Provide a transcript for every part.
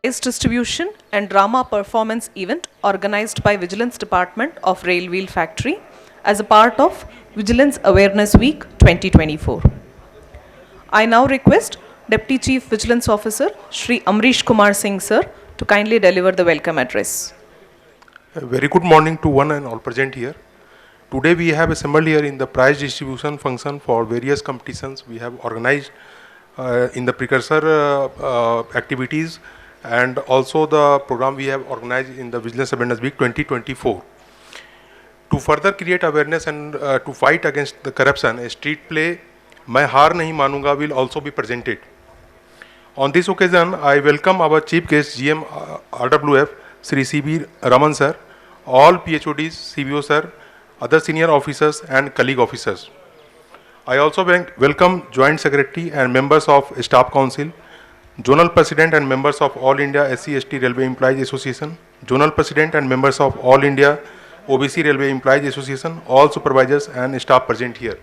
Prize distribution and drama performance event organized by Vigilance Department of Railwheel Factory as a part of Vigilance Awareness Week 2024. I now request Deputy Chief Vigilance Officer Shri Amrish Kumar Singh sir to kindly deliver the welcome address. A very good morning to one and all present here. Today we have assembled here in the prize distribution function for various competitions we have organized in the precursor activities, and also the program we have organized in the Vigilance Awareness Week 2024. To further create awareness and to fight against the corruption, a street play, Main Haar Nahi Manunga, will also be presented. On this occasion, I welcome our chief guest GM RWF, Sri C.B. Raman sir, all PHODs, CBO sir, other senior officers and colleague officers. I also welcome Joint Secretary and members of Staff Council, Zonal President and members of All India SC/ST Railway Employees Association, Zonal President and members of All India OBC Railway Employees Association, all supervisors and staff present here.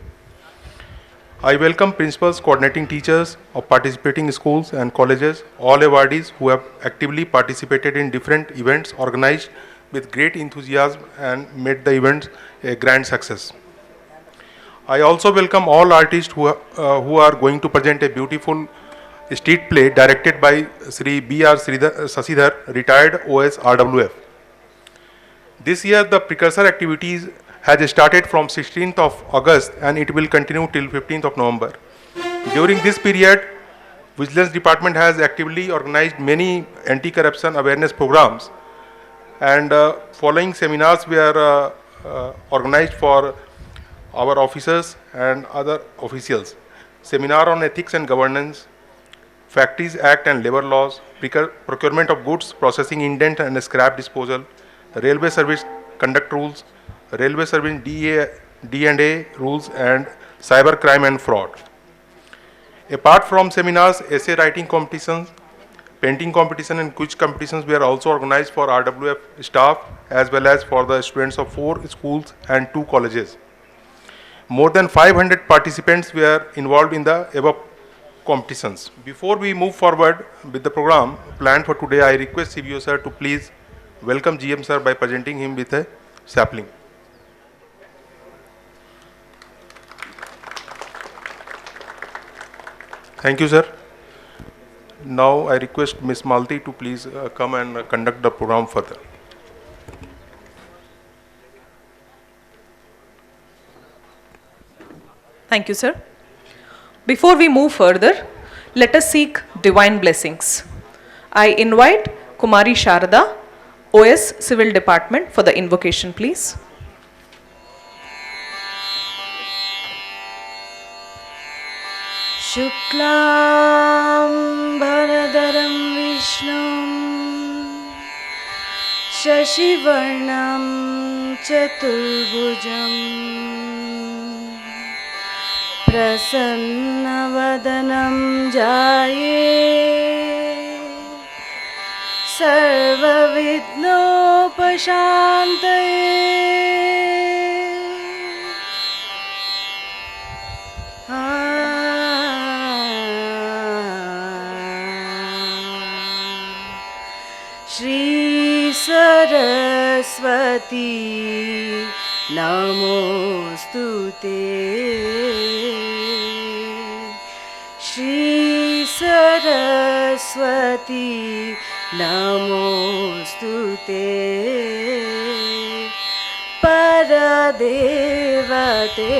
I welcome principals, coordinating teachers of participating schools and colleges, all awardees who have actively participated in different events organized with great enthusiasm and made the events a grand success. I also welcome all artists who are going to present a beautiful street play directed by Sri B.R. Sasidhar, retired OS RWF. This year the precursor activities has started from 16th of August and it will continue till 15th of November. During this period, Vigilance Department has actively organized many anti-corruption awareness programs, and following seminars were organized for our officers and other officials. Seminar on ethics and governance, Factories Act and labor laws, procurement of goods, processing indent and scrap disposal, railway service conduct rules, railway service D&A rules, and cyber crime and fraud. Apart from seminars, essay writing competitions, painting competition and quiz competitions were also organized for RWF staff as well as for the students of 4 schools and 2 colleges. More than 500 participants were involved in the above competitions. Before we move forward with the program planned for today, I request CBO sir to please welcome GM sir by presenting him with a sapling. Thank you, sir. Now I request Ms. Malti to please come and conduct the program further. Thank you, sir. Before we move further, let us seek divine blessings. I invite Kumari Sharada, OS Civil Department, for the invocation, please. Shuklam Bharadaram Vishnum Shashivarnam Chaturbhujam Prasannavadanam Jaye Sarvavidnopashantaye. Shri Saraswati Namostute. Shri Saraswati Namostute. Paradevate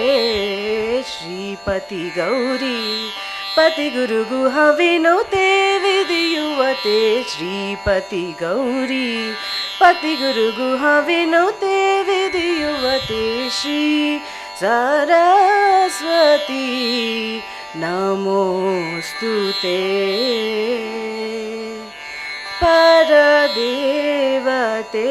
Shri Pati Gauri Pati Guru Guha Vinute Vidiyuvate Shri Pati Gauri Pati Guru Guha Vinute Vidiyuvate Shri Saraswati Namostute. Paradevate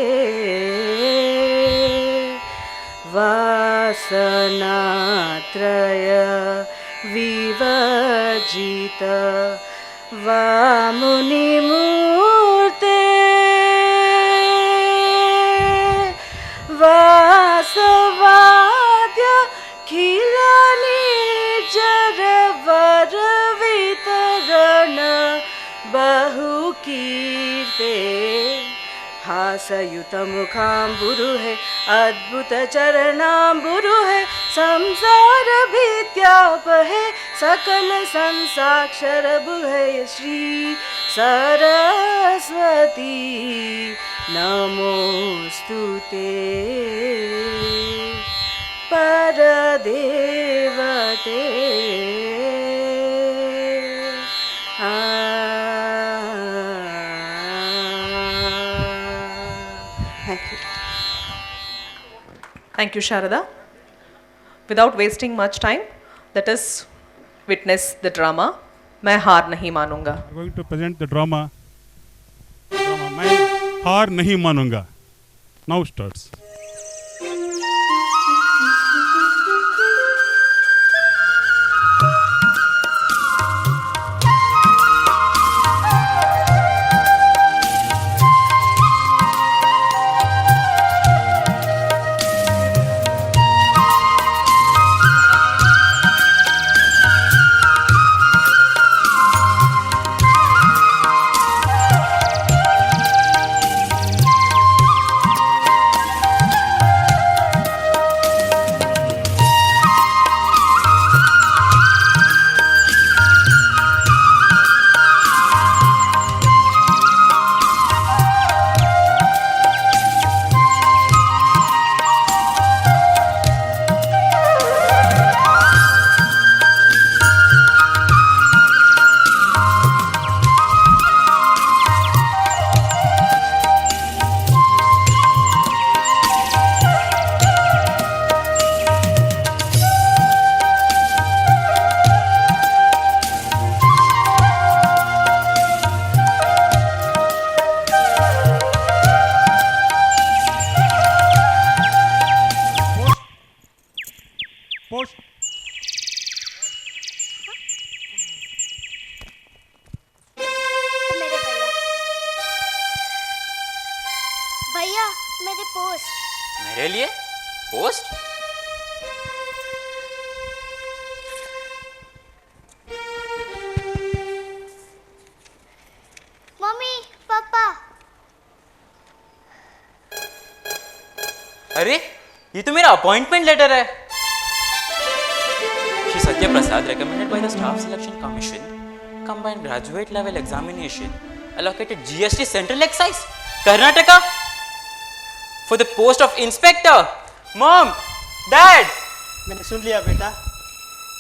Vasanatraya Vivajita Vamuni Murte Vasavadya Khilani Jaravar Vitarana Bahu Kir हासयुतमुखाम्बुरुहे अद्भुतचरणाम्बुरुहे संसारभीत्यापहे सकल संसाक्षरबुहे श्री सरस्वती नमोस्तुते परदेवते Thank you. Thank you, Sharada. Without wasting much time, let us witness the drama. मैं हार नहीं मानूंगा. I'm going to present the drama. मैं हार नहीं मानूंगा. Now starts. Post. मेरे भैया मेरे पोस्ट। मेरे लिए पोस्ट? Mummy papa. अरे ये तो मेरा अपॉइंटमेंट लेटर है। श्री सत्य प्रसाद recommended by the staff selection commission combined graduate level examination allocated GST Central Excise Karnataka for the post of inspector. Mom, Dad. मैंने सुन लिया बेटा,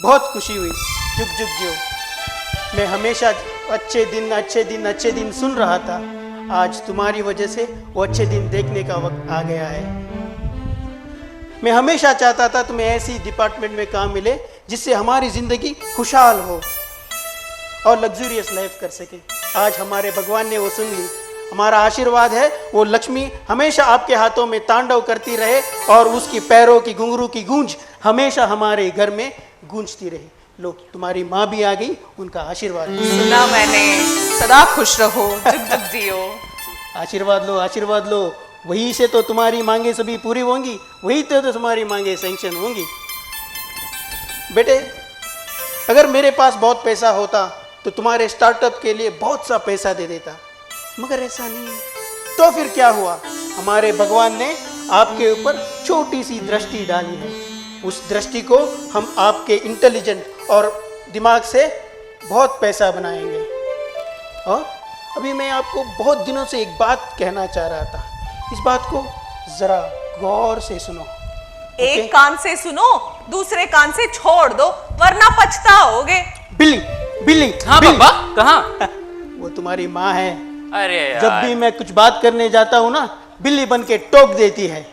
बहुत खुशी हुई। जुग जुग जियो। मैं हमेशा अच्छे दिन सुन रहा था। आज तुम्हारी वजह से वो अच्छे दिन देखने का वक्त आ गया है। मैं हमेशा चाहता था तुम्हें ऐसी डिपार्टमेंट में काम मिले जिससे हमारी ज़िंदगी खुशहाल हो और लग्जूरियस लाइफ कर सके। आज हमारे भगवान ने वो सुन ली। हमारा आशीर्वाद है वो लक्ष्मी हमेशा आपके हाथों में तांडव करती रहे और उसकी पैरों की घुंघरू की गूंज हमेशा हमारे घर में गूंजती रहे। लो, तुम्हारी माँ भी आ गई, उनका आशीर्वाद लो। सुना मैंने, सदा खुश रहो, जुग जुग जियो। आशीर्वाद लो। वही से तो तुम्हारी मांगे सभी पूरी होंगी, वही तो तुम्हारी मांगे सैंक्शन होंगी। बेटे, अगर मेरे पास बहुत पैसा होता तो तुम्हारे स्टार्टअप के लिए बहुत सा पैसा दे देता, मगर ऐसा नहीं है। तो फिर क्या हुआ? हमारे भगवान ने आपके ऊपर छोटी सी दृष्टि डाली है। उस दृष्टि को हम आपके इंटेलिजेंट और दिमाग से बहुत पैसा बनाएंगे। और अभी मैं आपको बहुत दिनों से एक बात कहना चाह रहा था, इस बात को जरा गौर से सुनो। एक कान से सुनो, दूसरे कान से छोड़ दो, वरना पछताओगे। बिल्ली। हाँ बिल्ली। पापा, कहाँ? वो तुम्हारी माँ है। अरे यार। जब भी मैं कुछ बात करने जाता हूँ ना, बिल्ली बन के टोक देती है।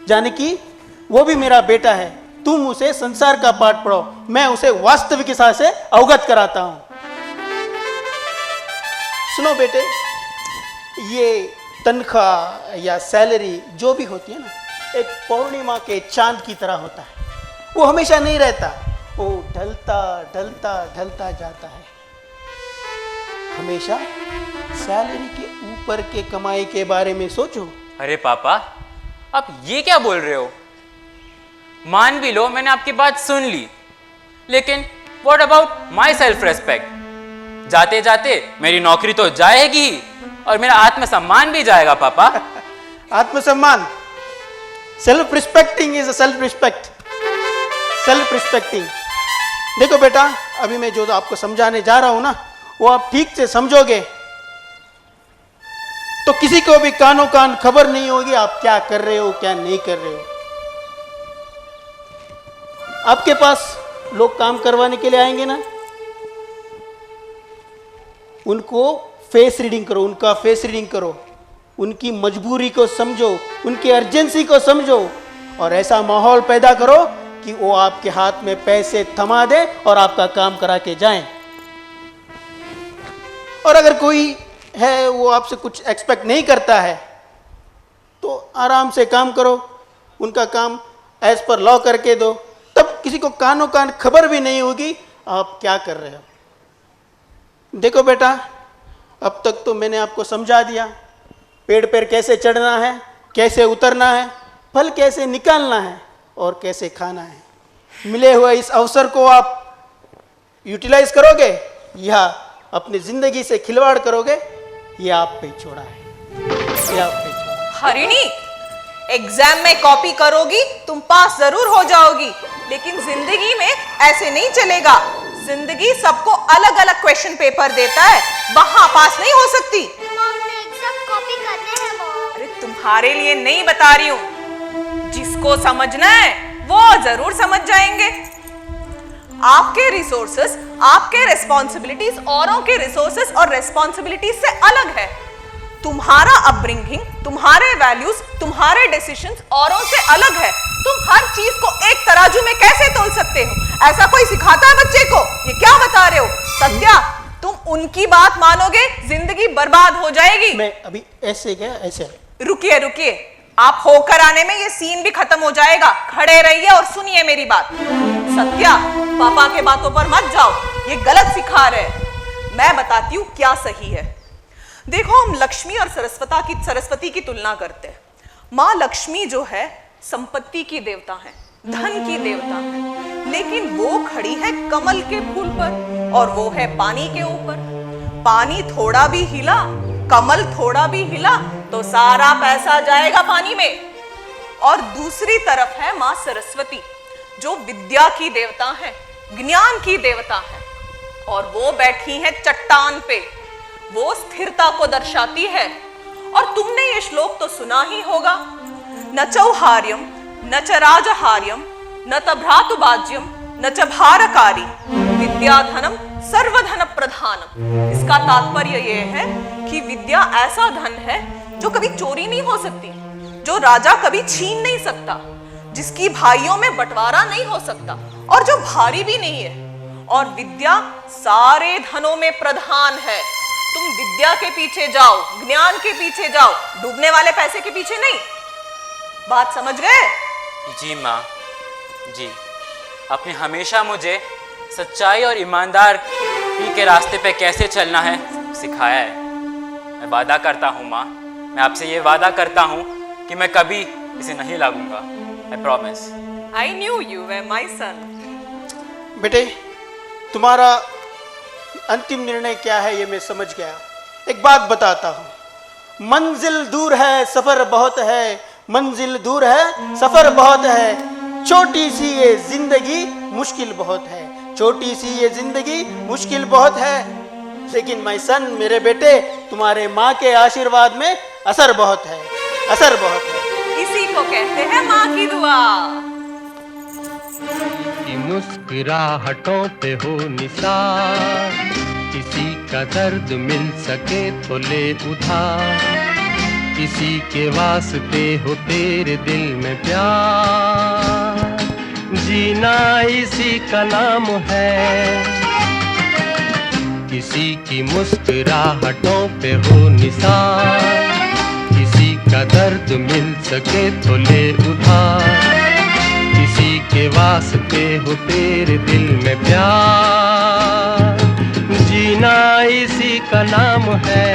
जानकी, वो भी मेरा बेटा है। तुम उसे संसार का पाठ पढ़ो, मैं उसे वास्तविकता से अवगत कराता हूँ। सुनो बेटे, ये तनख्वाह या सैलरी जो भी होती है ना, एक पौर्णिमा के चांद की तरह होता है। वो हमेशा नहीं रहता, वो ढलता जाता है। हमेशा सैलरी के ऊपर के कमाई के बारे में सोचो। अरे पापा, आप ये क्या बोल रहे हो? मान भी लो मैंने आपकी बात सुन ली, लेकिन what about my self respect? जाते जाते मेरी नौकरी तो जाएगी और मेरा आत्मसम्मान भी जाएगा पापा। आत्मसम्मान, self respecting is self respect, self respecting. देखो बेटा, अभी मैं जो आपको समझाने जा रहा हूं ना, वो आप ठीक से समझोगे तो किसी को भी कानों कान खबर नहीं होगी आप क्या कर रहे हो क्या नहीं कर रहे हो। आपके पास लोग काम करवाने के लिए आएंगे ना, उनको फेस रीडिंग करो, उनका फेस रीडिंग करो, उनकी मजबूरी को समझो, उनकी अर्जेंसी को समझो और ऐसा माहौल पैदा करो कि वो आपके हाथ में पैसे थमा दे और आपका काम करा के जाएं। और अगर कोई है वो आपसे कुछ एक्सपेक्ट नहीं करता है तो आराम से काम करो, उनका काम एज पर लॉ करके दो, तब किसी को कानों कान खबर भी नहीं होगी आप क्या कर रहे हो। देखो बेटा, अब तक तो मैंने आपको समझा दिया पेड़ पर कैसे चढ़ना है, कैसे उतरना है, फल कैसे निकालना है और कैसे खाना है। मिले हुए इस अवसर को आप यूटिलाइज करोगे या अपनी जिंदगी से खिलवाड़ करोगे, ये आप पे छोड़ा है, ये आप पे छोड़ा है। हरिणी, एग्जाम में कॉपी करोगी तुम पास जरूर हो जाओगी, लेकिन जिंदगी में ऐसे नहीं चलेगा। जिंदगी सबको अलग अलग क्वेश्चन पेपर देता है, वहां पास नहीं हो सकती। मॉम ने एग्जाम कॉपी करने हैं मॉम। अरे तुम्हारे लिए नहीं बता रही हूं, जिसको समझना है वो जरूर समझ जाएंगे। आपके रिसोर्सेस, आपके रिस्पॉन्सिबिलिटीज औरों के रिसोर्सेस और रिस्पॉन्सिबिलिटीज से अलग है। तुम्हारा अपब्रिंगिंग, तुम्हारे वैल्यूज, तुम्हारे डिसीजंस औरों से अलग है। तुम हर चीज को एक तराजू में कैसे तोल सकते हो? ऐसा कोई सिखाता है बच्चे को? ये क्या बता रहे हो? सत्या, तुम उनकी बात मानोगे, जिंदगी बर्बाद हो जाएगी। मैं अभी ऐसे क्या ऐसे? रुकिए रुकिए, आप होकर आने में ये सीन भी खत्म हो जाएगा। खड़े रहिए और सुनिए मेरी बात। सत्या, पापा के बातों पर मत जाओ, ये गलत सिखा रहे हैं। मैं बताती हूँ क्या सही है। देखो, हम लक्ष्मी और सरस्वती की तुलना करते हैं। माँ लक्ष्मी जो है संपत्ति की देवता है, धन की देवता है, लेकिन वो खड़ी है कमल के फूल पर और वो है पानी के ऊपर। पानी थोड़ा भी हिला, कमल थोड़ा भी हिला तो सारा पैसा जाएगा पानी में। और दूसरी तरफ है माँ सरस्वती, जो विद्या की देवता है, ज्ञान की देवता है, और वो बैठी है चट्टान पे। वो स्थिरता को दर्शाती है। और तुमने ये श्लोक तो सुना ही होगा, न चौहार्यम न च राजहार्यम न त भ्रातुबाज्यम न च भारकारी विद्याधनम सर्वधन प्रधानम। इसका तात्पर्य यह है कि विद्या ऐसा धन है जो कभी चोरी नहीं हो सकती, जो राजा कभी छीन नहीं सकता, जिसकी भाइयों में बंटवारा नहीं हो सकता और जो भारी भी नहीं है। और विद्या सारे धनों में प्रधान है। तुम विद्या के पीछे जाओ, ज्ञान के पीछे जाओ, डूबने वाले पैसे के पीछे नहीं। बात समझ गए? जी माँ जी, आपने हमेशा मुझे सच्चाई और ईमानदारी के रास्ते पे कैसे चलना है सिखाया है। मैं वादा करता हूँ माँ, मैं आपसे ये वादा करता हूँ कि मैं कभी इसे नहीं लागूंगा। I promise. I knew you were my son. बेटे, तुम्हारा अंतिम निर्णय क्या है ये मैं समझ गया। एक बात बताता हूँ, मंजिल दूर है सफर बहुत है, मंजिल दूर है सफर बहुत है, छोटी सी ये जिंदगी मुश्किल बहुत है, छोटी सी ये जिंदगी मुश्किल बहुत है, लेकिन माय सन, मेरे बेटे, तुम्हारे माँ के आशीर्वाद में असर बहुत है, असर बहुत है। इसी को कहते हैं माँ की दुआ। कि मुस्कुराहटों पे हो निसार, किसी का दर्द मिल सके तो ले उधार, किसी के वास्ते हो तेरे दिल में प्यार, जीना इसी का नाम है। किसी की मुस्कुराहटों पे हो निसार, किसी का दर्द मिल सके तो ले उधार, किसी के वास्ते हो तेरे दिल में प्यार, जीना इसी का नाम है।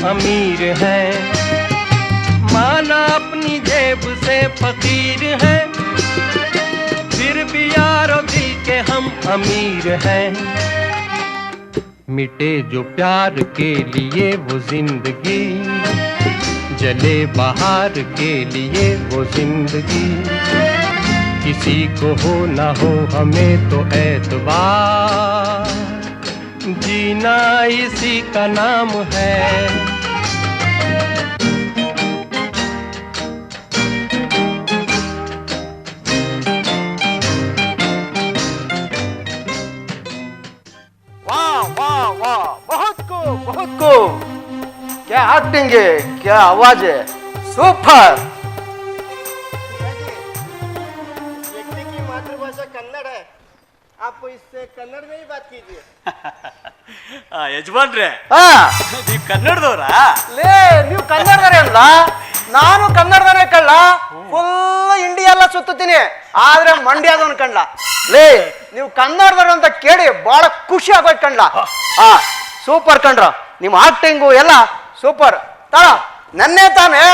अमीर हैं, माना अपनी जेब से फकीर हैं, फिर भी यारो दिल के हम अमीर हैं। मिटे जो प्यार के लिए वो जिंदगी, जले बाहर के लिए वो जिंदगी, किसी को हो ना हो हमें तो एतबार, जीना इसी का नाम है। वाह वाह वाह, बहुत को क्या एक्टिंग है, क्या आवाज है, सुपर। व्यक्ति की मातृभाषा कन्नड़ है, आपको इससे कन्नड़ में ही बात कीजिए। ಯಜಮಾನ್ರೆ ಹಾ ನೀವು ಕನ್ನಡದವರಾ? ಲೇ ನೀವು ಕನ್ನಡದವರೇ ಅಲ್ಲ, ನಾನು ಕನ್ನಡದವನೇ ಕಳ್ಳ, ಫುಲ್ ಇಂಡಿಯಾ ಎಲ್ಲ ಸುತ್ತೀನಿ, ಆದ್ರೆ ಮಂಡ್ಯದವನ್ ಕಣ್ಲ. ಲೇ ನೀವು ಕನ್ನಡದವ್ರು ಅಂತ ಕೇಳಿ ಬಹಳ ಖುಷಿ ಆಗೋಯ್ತು ಕಣ್ಲ. ಹಾ ಸೂಪರ್ ಕಣ್ರ, ನಿಮ್ಮ ಆಕ್ಟಿಂಗು ಎಲ್ಲ ಸೂಪರ್. ತಾಳ ನನ್ನೇ ತಾನೇ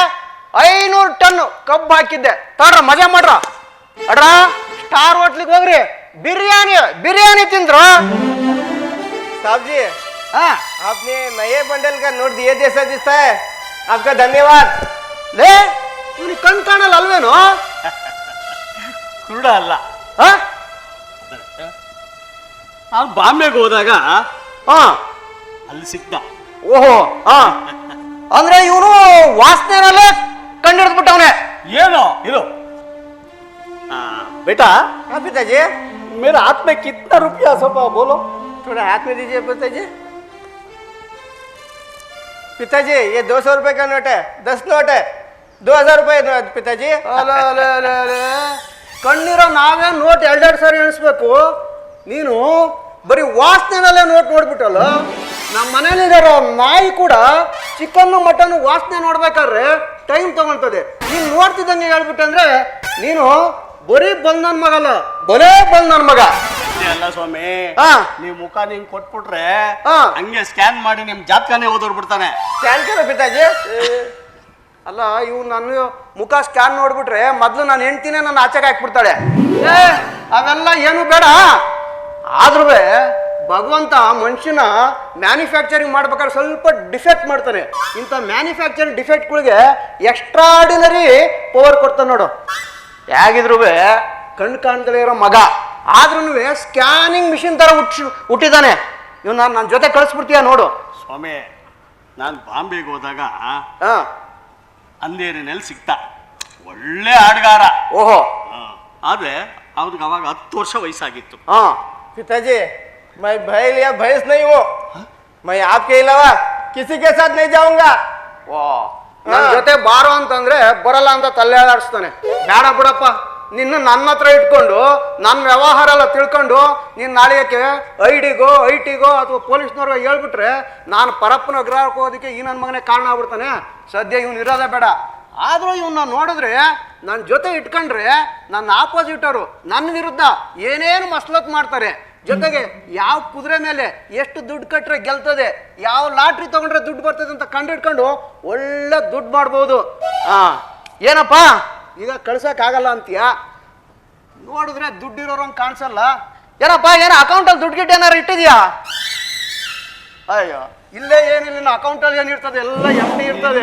500 ಟನ್ ಕಬ್ಬು ಹಾಕಿದ್ದೆ, ತಾಡ್ರ ಮಜಾ ಮಾಡ್ರ. ಅಡ್ರ ಸ್ಟಾರ್ ಹೋಟ್ಲಿಗೆ ಹೋಗ್ರಿ, ಬಿರಿಯಾನಿ ತಿಂದ್ರು. साहब जी, हाँ आपने नए बंडल का नोट दिए जैसा दिखता है, आपका धन्यवाद. ले इवनी कण काणल अल्वेनो? ಕುರುಡ ಅಲ್ಲ. ನಾನು ಬಾಂಬೆಗೆ ಹೋದಾಗ ಅಲ್ಲಿ ಸಿಕ್ತ. ಓಹೋ ಅಂದ್ರೆ ಇವನು ವಾಸನೆನಲ್ಲೇ ಕಂಡಿಡ್ದ್ಬಿಟ್ಟವನೆ. ಏನೋ ಇದು बेटा, हाँ पिताजी, मेरे हाथ में कितना रुपया सब बोलो? थोड़ा हाथ में दीजिए पिताजी. पिताजी ये 200 रुपए का नोट है, 10 नोट है, 2000 रुपए पिताजी. ಕಣ್ಣಿರೋ ನಾವೇ ನೋಟ್ 2 ಸಾರಿ ಎಣಿಸ್ಬೇಕು, ನೀನು ಬರೀ ವಾಸನೆನಲ್ಲೇ ನೋಟ್ ನೋಡ್ಬಿಟ್ಟಲ್ಲ. ನಮ್ಮ ಮನೇಲಿರೋ ನಾಯಿ ಕೂಡ ಚಿಕನ್ ಮಟನ್ ವಾಸನೆ ನೋಡ್ಬೇಕಾದ್ರೆ ಟೈಮ್ ತಗೊಳ್ತದೆ. ನೀನು ನೋಡ್ತಿದ್ದಂಗೆ ಹೇಳ್ಬಿಟ್ಟಂದ್ರೆ ನೀನು ಬರೀ ಬಂದ್ ನನ್ ಮಗ ಅಲ್ಲ, ಬರೇ ಬಂದ್ ನನ್ ಮಗ ಅಲ್ಲ ಸ್ವಾಮಿ. ಹಾ ನೀವು ಮುಖ ನಿಂಗೆ ಕೊಟ್ಬಿಟ್ರೆ ಹಾ ಹಂಗೆ ಸ್ಕ್ಯಾನ್ ಮಾಡಿ ನಿಮ್ ಜಾತಕನೇ ಓದೋರ್ಬಿಡ್ತಾನೆ. ಸ್ಕ್ಯಾನ್ ಕೇಳ ಪಿತಾಜಿ. ಅಲ್ಲ ಇವ್ ನನ್ನ ಮುಖ ಸ್ಕ್ಯಾನ್ ನೋಡ್ಬಿಟ್ರೆ ಮೊದ್ಲು ನಾನು ಹೆಂಡ್ತಿನೇ ನನ್ನ ಆಚೆಗೆ ಹಾಕ್ಬಿಡ್ತಾಳೆ. ಅವೆಲ್ಲ ಏನು ಬೇಡ. ಆದ್ರೂ ಭಗವಂತ ಮನುಷ್ಯನ ಮ್ಯಾನುಫ್ಯಾಕ್ಚರಿಂಗ್ ಮಾಡ್ಬೇಕಾದ್ರೆ ಸ್ವಲ್ಪ ಡಿಫೆಕ್ಟ್ ಮಾಡ್ತಾನೆ. ಇಂಥ ಮ್ಯಾನುಫ್ಯಾಕ್ಚರಿಂಗ್ ಡಿಫೆಕ್ಟ್ಗಳಿಗೆ ಎಕ್ಸ್ಟ್ರಾಡಿನರಿ ಪವರ್ ಕೊಡ್ತಾನೆ ನೋಡು. ಹೇಗಿದ್ರು ಕಣ್ಣು ಕಾಣ್ತಲೇ ಇರೋ ಮಗ, ಆದ್ರೂ ಸ್ಕ್ಯಾನಿಂಗ್ ಮಿಷಿನ್ ತರ ಹುಟ್ಟಿದ್ದಾನೆ. ಇವ್ ನನ್ನ ಜೊತೆ ಕಳಿಸ್ಬಿಡ್ತೀಯ ನೋಡು. ಸ್ವಾಮಿ, ನಾನು ಬಾಂಬೆಗೆ ಹೋದಾಗ ಹಾ ಅಂಧೇರಿನಲ್ಲಿ ಸಿಕ್ತ, ಒಳ್ಳೆ ಹಾಡುಗಾರ. ಓಹೋ ಆದ್ರೆ ಅವ್ರಿಗೆ ಅವಾಗ 10 ವರ್ಷ ವಯಸ್ಸಾಗಿತ್ತು. हाँ पिताजी, मैं भैल या भैंस नहीं हूँ, मैं आपके अलावा किसी के साथ नहीं जाऊंगा. ನನ್ನ ಜೊತೆ ಬಾರೋ ಅಂತಂದ್ರೆ ಬರಲ್ಲ ಅಂತ ತಲೆ ಆಡಿಸ್ತಾನೆ. ಬೇಡ ಬಿಡಪ್ಪ, ನಿನ್ನ ನನ್ನ ಹತ್ರ ಇಟ್ಕೊಂಡು ನನ್ನ ವ್ಯವಹಾರ ಎಲ್ಲ ತಿಳ್ಕೊಂಡು ನೀನು ನಾಳೆಗೆ ಐಟಿಗೋ ಅಥವಾ ಪೊಲೀಸ್ನವ್ರಿಗೆ ಹೇಳ್ಬಿಟ್ರೆ ನಾನು ಪರಪ್ಪನ ಗ್ರಹಕ್ಕೆ ಹೋಗೋದಕ್ಕೆ ಈ ನನ್ನ ಮಗನೇ ಕಾರಣ ಆಗ್ಬಿಡ್ತಾನೆ. ಸದ್ಯ ಇವ್ನು ಇರೋದೇ ಬೇಡ. ಆದರೂ ಇವನ್ನ ನೋಡಿದ್ರೆ ನನ್ನ ಜೊತೆ ಇಟ್ಕೊಂಡ್ರೆ ನನ್ನ ಆಪೋಸಿಟರು ನನ್ನ ವಿರುದ್ಧ ಏನೇನು ಮಸಲತ್ ಮಾಡ್ತಾರೆ. ಜೊತೆಗೆ ಯಾವ ಕುದುರೆ ಮೇಲೆ ಎಷ್ಟು ದುಡ್ಡು ಕಟ್ಟರೆ ಗೆಲ್ತದೆ, ಯಾವ ಲಾಟ್ರಿ ತಗೊಂಡ್ರೆ ದುಡ್ಡು ಬರ್ತದೆ ಅಂತ ಕಂಡಿಡ್ಕೊಂಡು ಒಳ್ಳೆ ದುಡ್ಡು ಮಾಡ್ಬೋದು. ಏನಪ್ಪ ಈಗ ಕಳ್ಸೋಕ್ಕಾಗಲ್ಲ ಅಂತೀಯ? ನೋಡಿದ್ರೆ ದುಡ್ಡಿರೋರಂಗೆ ಕಾಣಿಸಲ್ಲ. ಏನಪ್ಪ ಏನೋ ಅಕೌಂಟಲ್ಲಿ ದುಡ್ಡು ಗಿಟ್ಟು ಏನಾರು ಇಟ್ಟಿದ್ಯಾ? ಅಯ್ಯೋ ಇಲ್ಲೇ ಏನಿಲ್ಲ, ಅಕೌಂಟಲ್ಲಿ ಏನಿರ್ತದೆ ಎಲ್ಲ ಎಂಟಿ ಇರ್ತದೆ.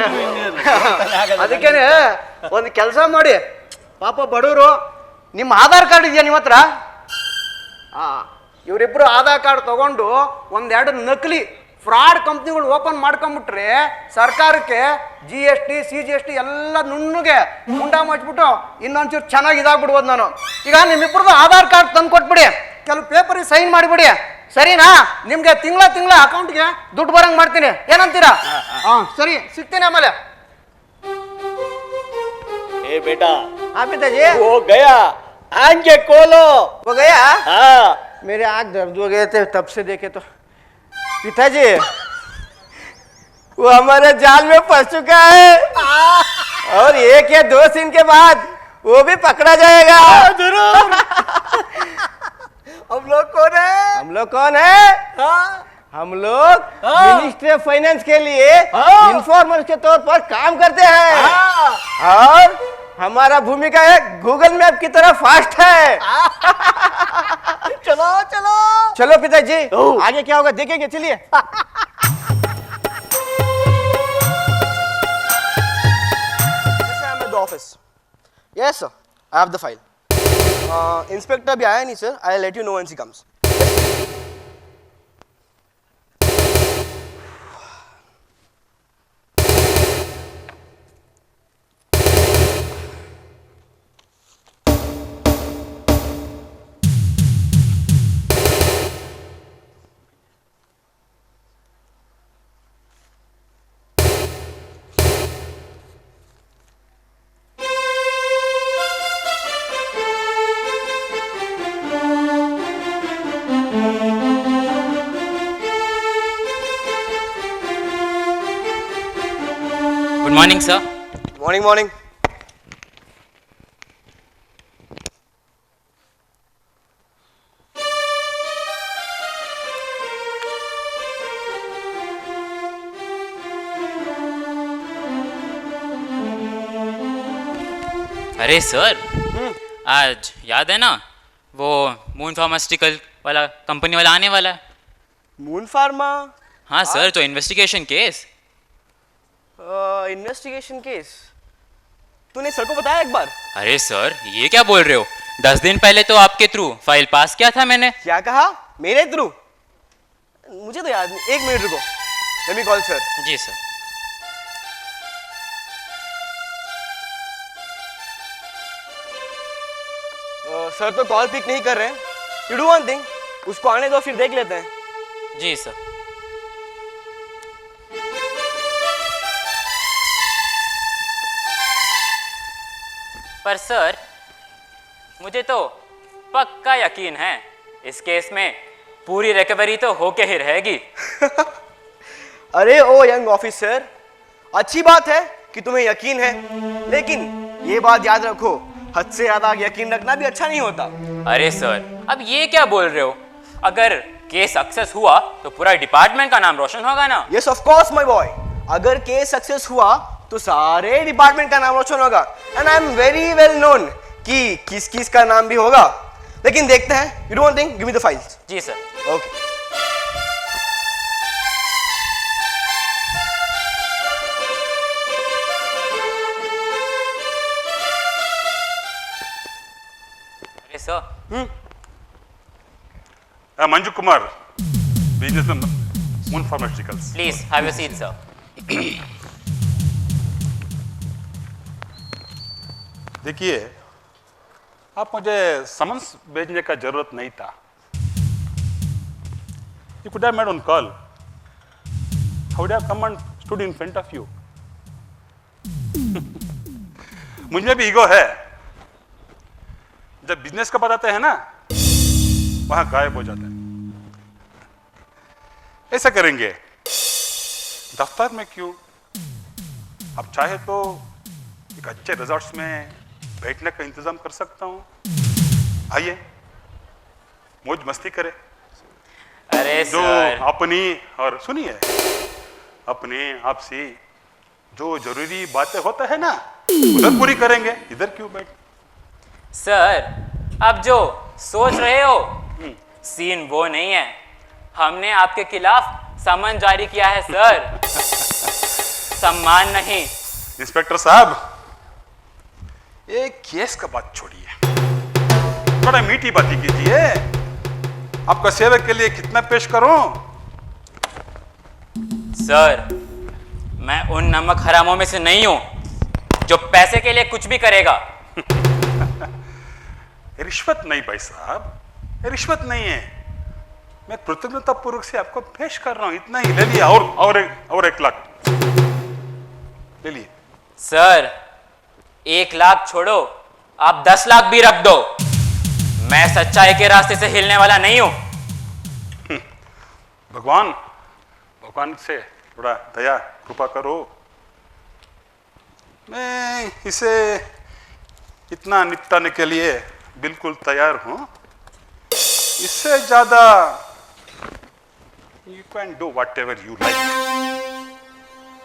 ಅದಕ್ಕೇನೆ ಒಂದು ಕೆಲಸ ಮಾಡಿ, ಪಾಪ ಬಡವರು, ನಿಮ್ಮ ಆಧಾರ್ ಕಾರ್ಡ್ ಇದೆಯಾ ನಿಮ್ಮ ಹತ್ರ? ಇವರಿಬ್ರು ಆಧಾರ್ ಕಾರ್ಡ್ ತಗೊಂಡು 1-2 ನಕಲಿ ಫ್ರಾಡ್ ಕಂಪ್ನಿಗಳು ಓಪನ್ ಮಾಡ್ಕೊಂಡ್ಬಿಟ್ರೆ ಸರ್ಕಾರಕ್ಕೆ GST CGST ಎಲ್ಲ ನುಣ್ಣಗೆ ಮುಂಡ ಮಚ್ಬಿಟ್ಟು ಇನ್ನೊಂಚೂರು ಚೆನ್ನಾಗಿ ಇದಾಗ್ಬಿಡ್ಬೋದು. ನಾನು ಈಗ ನಿಮ್ಮಿಬ್ರದ್ದು ಆಧಾರ್ ಕಾರ್ಡ್ ತಂದು ಕೊಟ್ಬಿಡಿ, ಕೆಲವು ಪೇಪರಿಗೆ ಸೈನ್ ಮಾಡಿಬಿಡಿ, ಸರಿನಾ? ನಿಮ್ಗೆ ತಿಂಗಳ ಅಕೌಂಟ್ಗೆ ದುಡ್ಡು ಬರಂಗ್ ಮಾಡ್ತೀನಿ. ಏನಂತೀರಾ? ಸರಿ, ಸಿಗ್ತೀನಿ ಆಮೇಲೆ. ए बेटा, हाँ पिताजी, वो गया आंख के खोलो. हो गया? हाँ, मेरे आँख दर्द हो गए थे तब से देखे तो. पिताजी वो हमारे जाल में फंस चुका है और 1 या 2 दिन के बाद वो भी पकड़ा जाएगा. जरूर. हम लोग कौन है? हम लोग कौन है? हाँ, हम लोग मिनिस्ट्री ऑफ फाइनेंस के लिए इन्फॉर्मर्स के तौर पर काम करते हैं और हमारा भूमिका है गूगल मैप की तरह फास्ट है। चलो चलो चलो पिताजी, आगे क्या होगा देखेंगे, चलिए। Office yes sir, I have the file. Inspector अभी आया नहीं sir, I let you know when he comes. Good morning, sir. Morning morning. अरे सर, आज याद है ना वो मून फार्मास्यूटिकल वाला कंपनी वाला आने वाला है। Moon pharma? हाँ सर, तो इन्वेस्टिगेशन केस। इन्वेस्टिगेशन केस तूने सर को बताया एक बार? अरे सर, ये क्या बोल रहे हो? 10 दिन पहले तो आपके थ्रू फाइल पास किया था मैंने। क्या कहा? मेरे थ्रू? मुझे तो याद नहीं, एक मिनट रुको, लेट मी कॉल सर। जी सर। सर तो कॉल पिक नहीं कर रहे हैं। यू डू वन थिंग, उसको आने दो, फिर देख लेते हैं। जी सर। पर सर, मुझे तो पक्का यकीन है इस केस में पूरी रिकवरी तो होके ही रहेगी। अरे ओ यंग ऑफिसर, अच्छी बात है कि तुम्हें यकीन है, लेकिन ये बात याद रखो, हद से ज्यादा यकीन रखना भी अच्छा नहीं होता। अरे सर, अब ये क्या बोल रहे हो? अगर केस सक्सेस हुआ तो पूरा डिपार्टमेंट का नाम रोशन होगा ना? Yes of course my boy, अगर केस सक्सेस हुआ तो सारे डिपार्टमेंट का नाम रोशन होगा। And I am very well known कि किस किस का नाम भी होगा, लेकिन देखते हैं। You do one thing, give me the files. जी सर। ओके। अरे sir, Manju Kumar, businessman, Moon Pharmaceuticals. Please have a seat sir. देखिए, आप मुझे समन्स भेजने का जरूरत नहीं था। You could have made on call. I would have come and stood in front of you. मुझे भी ईगो है। जब बिजनेस का बताते हैं ना, वहां गायब हो जाता है। ऐसा करेंगे, दफ्तर में क्यों? आप चाहे तो एक अच्छे रिजॉर्ट्स में बैठने का इंतजाम कर सकता हूं। आइए, मौज मस्ती करें। अरे जो सर, अपनी, और सुनिए, अपनी आपसी जो जरूरी बातें होता है ना, उधर पूरी करेंगे, इधर क्यों बैठ? सर, अब जो सोच रहे हो सीन वो नहीं है। हमने आपके खिलाफ समन जारी किया है सर। सम्मान नहीं। इंस्पेक्टर साहब, ये केस का बात छोड़िए, थोड़ा मीठी बातें कीजिए। आपका सेवक के लिए कितना पेश करूं? सर, मैं उन नमक हरामों में से नहीं हूं जो पैसे के लिए कुछ भी करेगा। रिश्वत नहीं भाई साहब, ये रिश्वत नहीं है। मैं कृतज्ञता पूर्वक से आपको पेश कर रहा हूं, इतना ही। ले लिया, और 1 लाख ले लिए। सर, 1 लाख छोड़ो, आप 10 लाख भी रख दो, मैं सच्चाई के रास्ते से हिलने वाला नहीं हूं। भगवान से थोड़ा दया कृपा करो। मैं इसे इतना निपटाने के लिए बिल्कुल तैयार हूं। इससे ज्यादा You can do whatever you like.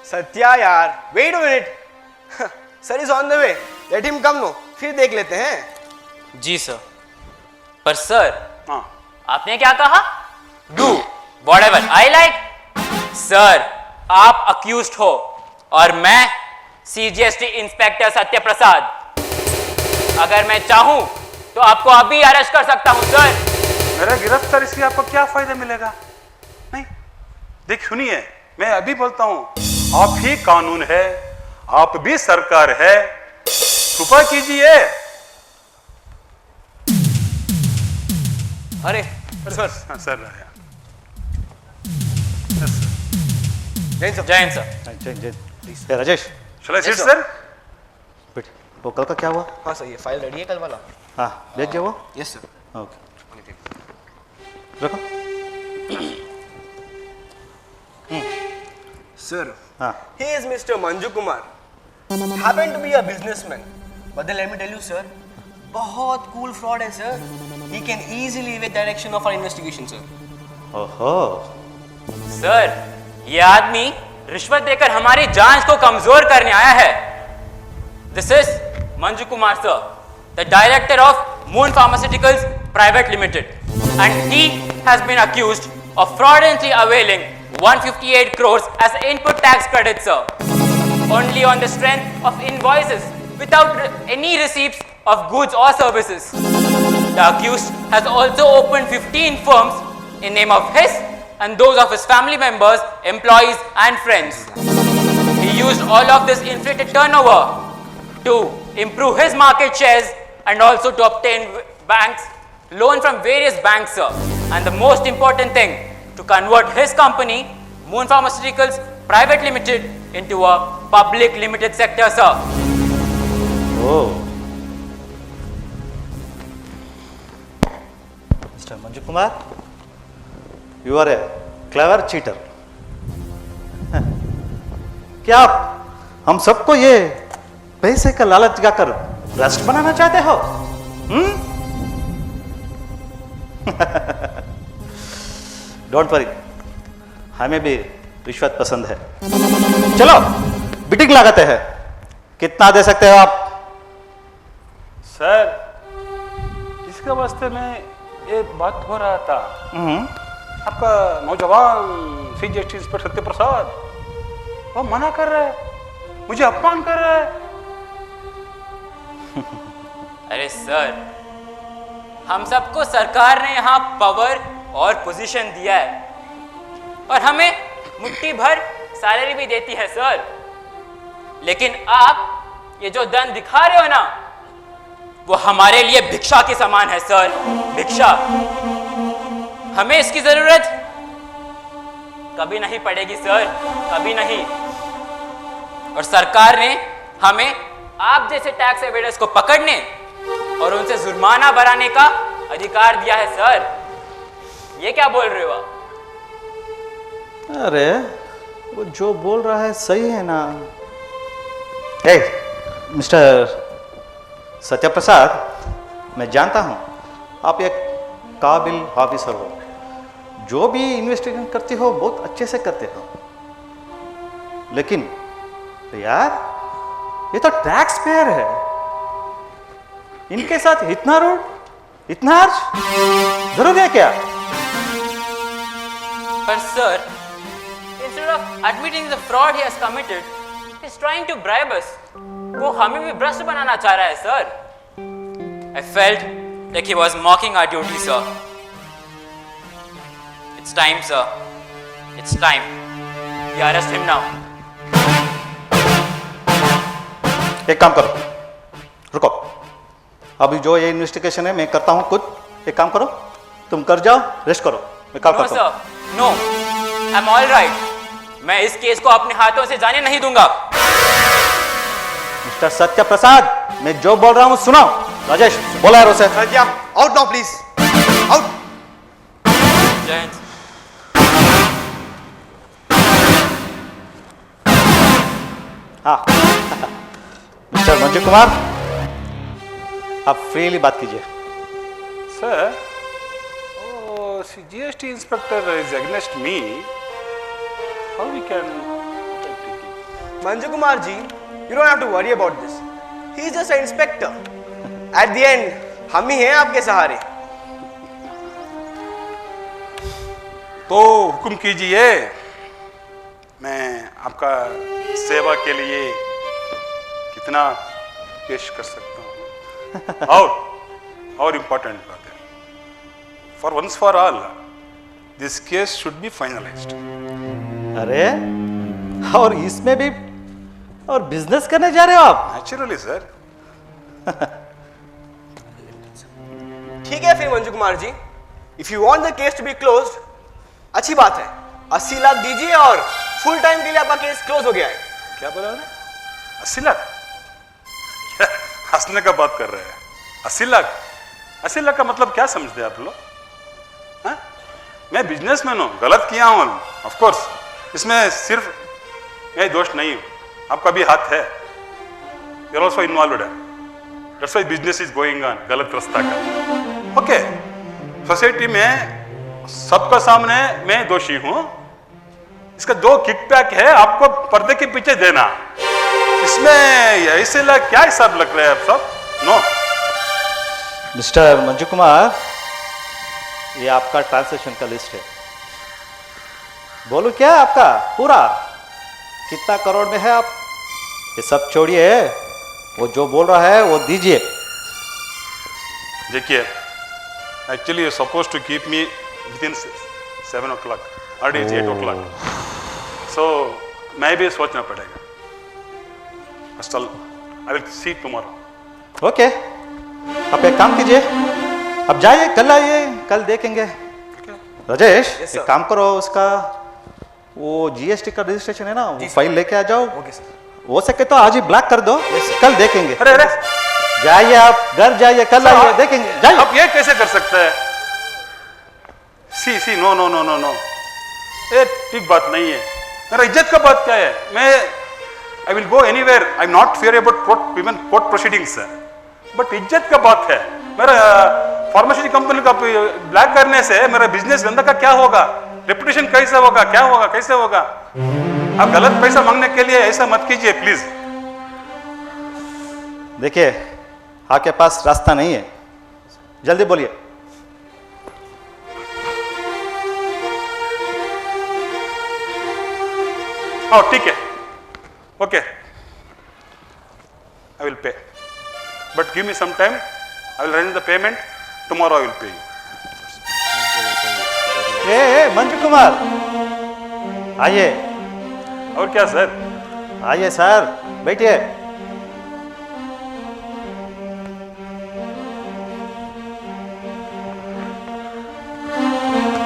Satya यार, wait a minute. Sir is on the way. Let him come no. फिर देख लेते हैं. जी सर। पर सर, हाँ, आपने क्या कहा? Do whatever I like. Sir, आप अक्यूज्ड हो और मैं CGST इंस्पेक्टर सत्य प्रसाद। अगर मैं चाहूं तो आपको अभी अरेस्ट कर सकता हूं सर। मेरा गिरफ्तार इसलिए आपको क्या फायदा मिलेगा? नहीं, देख सुनिए, मैं अभी बोलता हूं, आप ही कानून है, आप भी सरकार है, कृपा कीजिए। अरे सर, हाँ, सर आया। जैन सर. जय Hind sir. Jain Jain A Rajesh Shall I sit, Yes, sir. sir? बेट वो कल का क्या हुआ? हाँ सर, ये फाइल रेडी है कल वाला. हाँ भेज दिया वो? Yes sir. ओके रखो। Sir, हाँ he is Mr. Manju Kumar. Happen to be a businessman. But then let me tell you, sir, बहुत cool fraud है, sir. He can easily evade direction of our investigation, sir. ओहो sir, ये आदमी रिश्वत देकर हमारी जांच को कमजोर करने आया है। This is Manju Kumar sir, the director of Moon Pharmaceuticals Private Limited, and he has been accused of fraudulently availing 158 crores as input tax credit, sir, only on the strength of invoices without any receipts of goods or services. The accused has also opened 15 firms in name of his and those of his family members, employees and friends. He used all of this inflated turnover to improve his market shares and also to obtain loan from various banks, sir. And the most important thing, to convert his company, Moon Pharmaceuticals Private Limited, into a public limited sector, sir. Oh mister Manju Kumar, you are a clever cheater. क्या आप हम सबको ये पैसे का लालच दिखाकर भ्रष्ट बनाना चाहते हो? डोंट वरी, हमें भी रिश्वत पसंद है। चलो बिटिंग लगाते हैं। कितना दे सकते हो आप? सर, इसके वास्ते में ये बात हो रहा था, आपका नौजवान CGST इंस्पेक्टर सत्य प्रसाद वो मना कर रहा है, मुझे अपमान कर रहा है। अरे सर, हम सबको सरकार ने यहाँ पावर और पोजीशन दिया है और हमें मुट्ठी भर सैलरी भी देती है सर, लेकिन आप ये जो दंड दिखा रहे हो ना, वो हमारे लिए भिक्षा के समान है सर, भिक्षा। हमें इसकी जरूरत कभी नहीं पड़ेगी सर, कभी नहीं। और सरकार ने हमें आप जैसे टैक्स एवेडर्स को पकड़ने और उनसे जुर्माना भराने का अधिकार दिया है सर। ये क्या बोल रहे हो आप? अरे वो जो बोल रहा है सही है ना। ए मिस्टर सत्य प्रसाद, मैं जानता हूँ आप एक काबिल ऑफिसर हो, जो भी इन्वेस्टिगेशन करते हो बहुत अच्छे से करते हो, लेकिन तो यार ये तो टैक्स पेयर है, इनके साथ इतना रूड, इतना अर्ज जरूर है क्या? पर sir, instead of admitting the fraud he has committed, he is trying to bribe us. वो हमें भी भ्रष्ट बनाना चाह रहा है sir. I felt like he was mocking our duty, sir. It's time, sir. It's time. We arrest him now. एक काम करो, रुको, अभी जो ये इन्वेस्टिगेशन है मैं करता हूँ खुद। एक काम करो, तुम कर जाओ, रेस्ट करो, मैं काम No, करता हूँ। sir. No. I'm all right. मैं इस केस को अपने हाथों से जाने नहीं दूंगा। मिस्टर सत्य प्रसाद, मैं जो बोल रहा हूँ सुनो। राजेश बोला है उसे। Satya, out now please, out. जय हिंद। हाँ मिस्टर मंजू कुमार, आप फ्रीली बात कीजिए। सर, वो GST inspector is against me. How we can? Manju Kumar ji, you don't have to worry about this. He is just an inspector. At the end, हम ही हैं आपके सहारे. तो हुक्म कीजिए, मैं आपका सेवा के लिए कितना पेश कर सकता हूँ. और इम्पोर्टेंट बात है, for once for all this case should be finalised. अरे और इसमें भी और बिजनेस करने जा रहे हो आप? Naturally sir. ठीक है फिर Manju Kumar ji, if you want the case to be closed, अच्छी बात है. 80 लाख दीजिए और फुल टाइम के लिए आपका केस क्लोज हो गया है. क्या बोला उन्होंने? 80 लाख? क्या हंसने का बात कर रहे हैं? 80 लाख? 80 लाख का मतलब क्या समझते हैं आप लोग? हाँ? मैं बिजनेसमैन हूँ, गलत किया हूँ ऑफ कोर्स. इसमें सिर्फ मैं दोष नहीं हूँ, आपका भी हाथ है. You are also involved. That's why business is going on गलत रास्ता का. ओके, सोसाइटी में सबका सामने मैं दोषी हूँ. इसका जो किकबैक है आपको पर्दे के पीछे देना. इसमें ऐसे लाख क्या हिसाब लग रहा है आप सब? नो. मिस्टर मंजू कुमार, ये आपका ट्रांसैक्शन का लिस्ट है. बोलो क्या आपका पूरा कितना करोड़ में है आप? ये सब छोड़िए, वो जो बोल रहा है वो दीजिए. देखिए, actually you suppose to keep me within 7 o'clock. Already it's 8 o'clock. So मैं भी सोचना पड़ेगा. I will see tomorrow. Okay, आप एक काम कीजिए, अब जाइए, कल आइए, कल देखेंगे. Rajesh, Yes, sir. एक काम करो, उसका वो जीएसटी का रजिस्ट्रेशन है ना, वो फाइल लेके आ जाओ. Okay sir. हो सके तो आज ही ब्लॉक कर दो. कल देखेंगे. अरे अरे जाइए, आप घर जाइए, कल आइए, देखेंगे. जाइए. आप ये कैसे कर सकते हैं? See no no no no no, ये ठीक बात नहीं है. मेरा इज्जत का बात क्या है? मैं I will go anywhere. I am not fear about court, even court proceedings, but इज्जत का बात है. मेरा फार्मेसी कंपनी का ब्लैक करने से मेरा बिजनेस धंधा का क्या होगा? रेपुटेशन कैसे होगा? क्या होगा? कैसे होगा? आप गलत पैसा मांगने के लिए ऐसा मत कीजिए प्लीज. देखिए, आपके पास रास्ता नहीं है, जल्दी बोलिए. हाँ ठीक है, okay, I will pay, but give me some time. I will arrange the payment. Tomorrow I will pay you. ए मंजू कुमार, आइए. और क्या सर? आइए सर, बैठिए.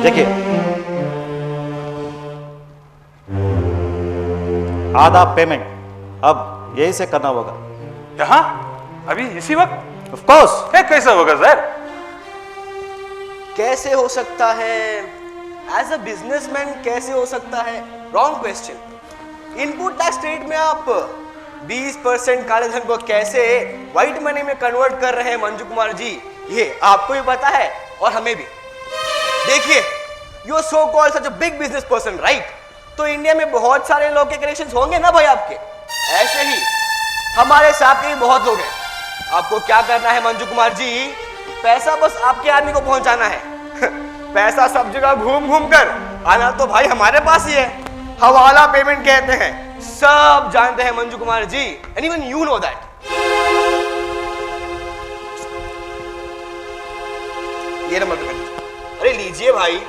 देखिए, आधा पेमेंट अब यही से करना होगा. यहाँ अभी इसी वक्त? Of course. कैसे होगा सर? कैसे हो सकता है? एज अ बिजनेसमैन कैसे हो सकता है? Wrong question. Input tax rate में आप 20% काले धन को कैसे व्हाइट मनी में कन्वर्ट कर रहे हैं मंजू कुमार जी, ये आपको भी पता है और हमें भी. देखिए, you are so called such a big business person, right? तो इंडिया में बहुत सारे लोग के कनेक्शंस होंगे ना भाई आपके. ऐसे ही हमारे साथ के भी बहुत लोग हैं. आपको क्या करना है मंजू कुमार जी? पैसा बस आपके आदमी को पहुंचाना है. पैसा सब जगह घूम घूम कर आना तो भाई हमारे पास ही है. हवाला पेमेंट कहते हैं, सब जानते हैं Manju Kumar ji. And even you know that. ये नंबर पे लीजिए. अरे लीजिए भाई.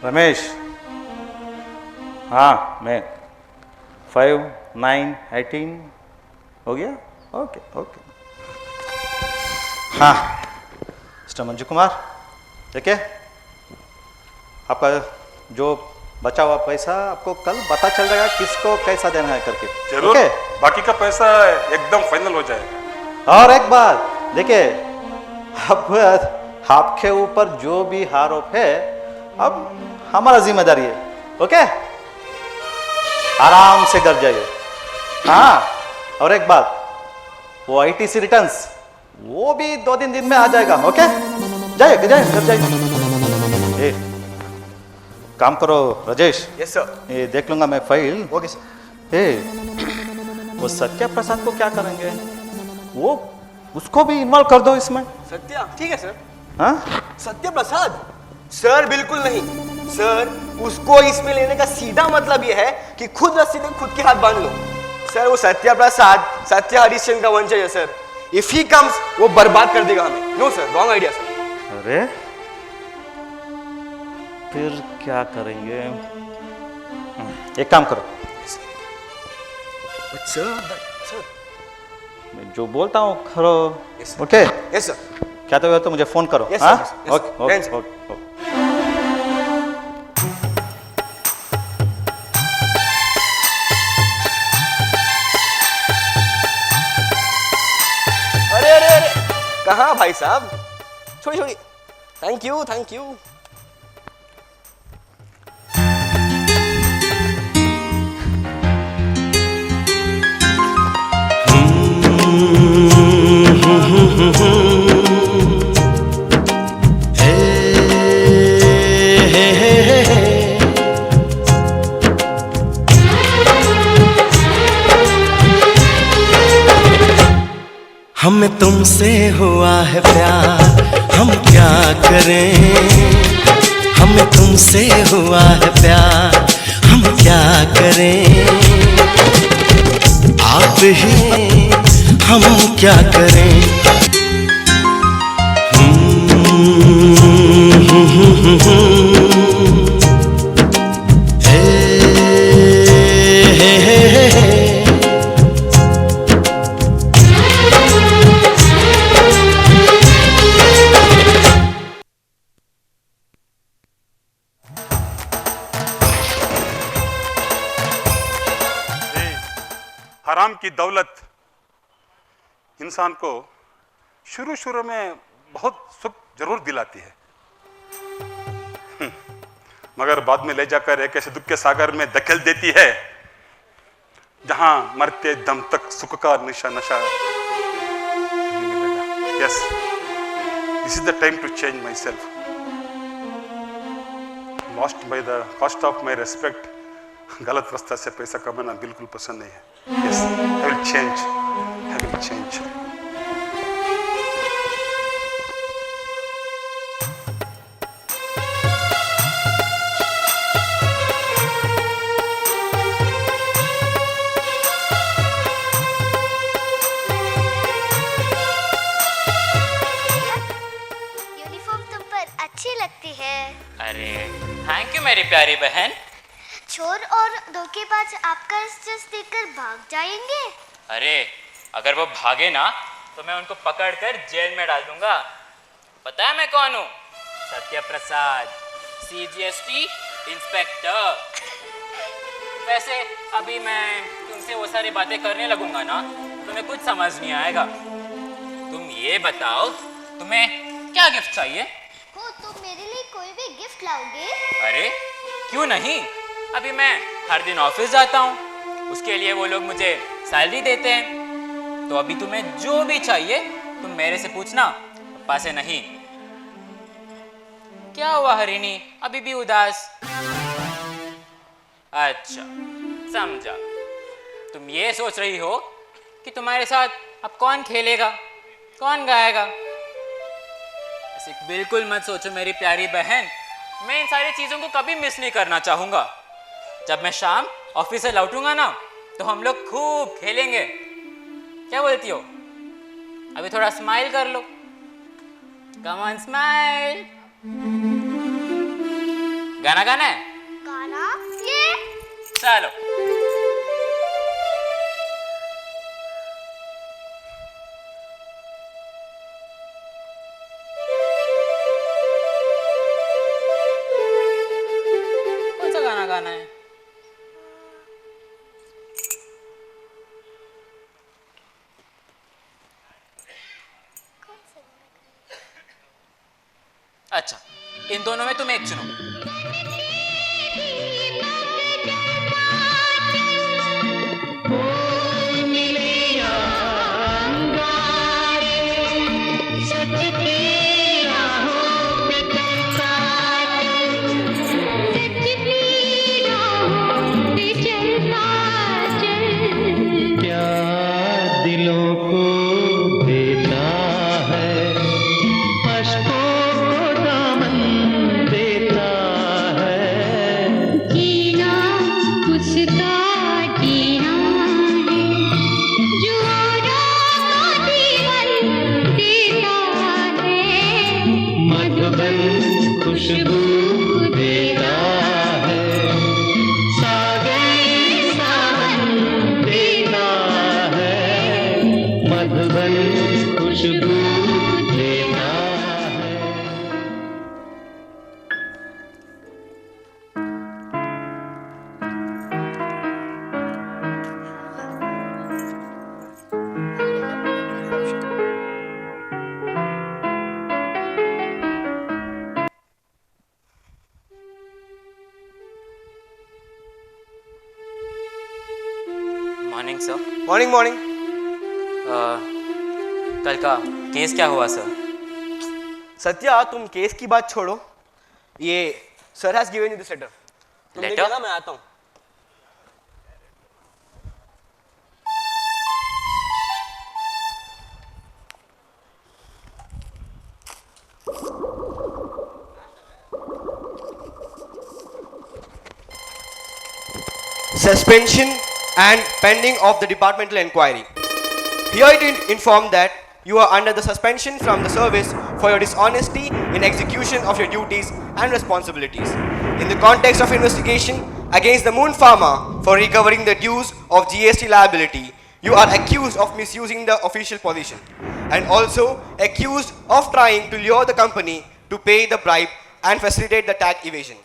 रमेश, हाँ मैं 5, 9, 18 हो गया. Okay okay. हाँ मिस्टर मंजू कुमार, देखिए आपका जो बचा हुआ पैसा आपको कल पता चल जाएगा किसको कैसा देना है करके। जरूर। ओके? बाकी का पैसा एकदम फाइनल हो जाएगा। और एक बात देखिए, अब आपके ऊपर जो भी आरोप है अब हमारा जिम्मेदारी है। ओके, आराम से घर जाइए। हाँ, और एक बात, वो आईटीसी रिटर्न्स वो भी 2-3 दिन में आ जाएगा। ओके, जाइए जाइए घर जाइए। काम करो राजेश। Yes sir. ये देख लूंगा मैं फाइल। Okay sir. वो सत्या प्रसाद को क्या करेंगे? वो उसको भी इन्वॉल्व कर दो इसमें। सत्या ठीक है सर। हाँ, सत्य प्रसाद सर बिल्कुल नहीं सर, उसको इसमें लेने का सीधा मतलब यह है कि खुद रस्सी में खुद के हाथ बांध लो सर। वो सत्या प्रसाद सत्य हरिश्चंद्र का वंशज है सर। इफ ही कम्स वो बर्बाद कर देगा हमें। No sir, wrong idea sir. अरे फिर क्या करेंगे? एक काम करो, सर मैं जो बोलता हूँ करो। Yes, sir. Okay, yes sir. क्या तो मुझे फोन करो। Yes, हाँ? sir, yes, sir. Okay okay Thanks. Okay okay. अरे अरे अरे कहाँ भाई साहब, छोड़ी छोड़ी। Thank you thank you. हमें तुमसे हुआ है प्यार, हम क्या करें? हमें तुमसे हुआ है प्यार, हम क्या करें? आप ही हम क्या करें? हराम की दौलत इंसान को शुरू में बहुत सुख जरूर दिलाती है, मगर बाद में ले जाकर एक ऐसे दुख के सागर में धकेल देती है जहां मरते दम तक सुख का नशा नहीं मिलेगा। Yes, this is the time to change myself. Lost by the cost of my respect. गलत रास्ता से पैसा कमाना बिल्कुल पसंद नहीं है। Yes, I will change, I will change. Uniform तुम पर अच्छी लगती है। अरे थैंक यू मेरी प्यारी बहन। चोर और धोखेबाज आपका स्टेज देखकर भाग जाएंगे। अरे अगर वो भागे ना तो मैं उनको पकड़कर जेल में डाल दूंगा। पता है मैं कौन हूँ? सत्य प्रसाद, CGST इंस्पेक्टर। वैसे अभी मैं तुमसे वो सारी बातें करने लगूंगा ना तुम्हें कुछ समझ नहीं आएगा। तुम ये बताओ तुम्हें क्या गिफ्ट चाहिए? हो तुम मेरे लिए कोई भी गिफ्ट लाओगे? अरे क्यों नहीं, अभी मैं हर दिन ऑफिस जाता हूँ, उसके लिए वो लोग मुझे सैलरी देते हैं। तो अभी तुम्हें जो भी चाहिए तुम मेरे से पूछना, पापा से नहीं। क्या हुआ हरिणी, अभी भी उदास? अच्छा समझा, तुम ये सोच रही हो कि तुम्हारे साथ अब कौन खेलेगा, कौन गाएगा। ऐसे बिल्कुल मत सोचो मेरी प्यारी बहन। मैं इन सारी चीजों को कभी मिस नहीं करना चाहूंगा। जब मैं शाम ऑफिस से लौटूंगा ना तो हम लोग खूब खेलेंगे। क्या बोलती हो? अभी थोड़ा स्माइल कर लो। Come on smile. गाना गाना है? गाना? ये चलो। कौन सा गाना गा इन दोनों में तुम एक चुनो। प्यार दिलों को देता है, अश्कों को दामन देता है। जीना उसका जीना है जो औरों को जीवन देता है। मधुबन खुशबू देता है, सागर सावन देता है। मधुबन खुशबू देता है। Morning sir. Morning morning. कल का केस क्या हुआ सर? सत्या, तुम केस की बात छोड़ो, ये sir has given you this letter. तुम Letter? देखिएगा, मैं आता हूँ। Suspension and pending of the departmental inquiry. Here it informed that you are under the suspension from the service for your dishonesty in execution of your duties and responsibilities. In the context of investigation against the Moon Pharma for recovering the dues of GST liability, you are accused of misusing the official position and also accused of trying to lure the company to pay the bribe and facilitate the tax evasion.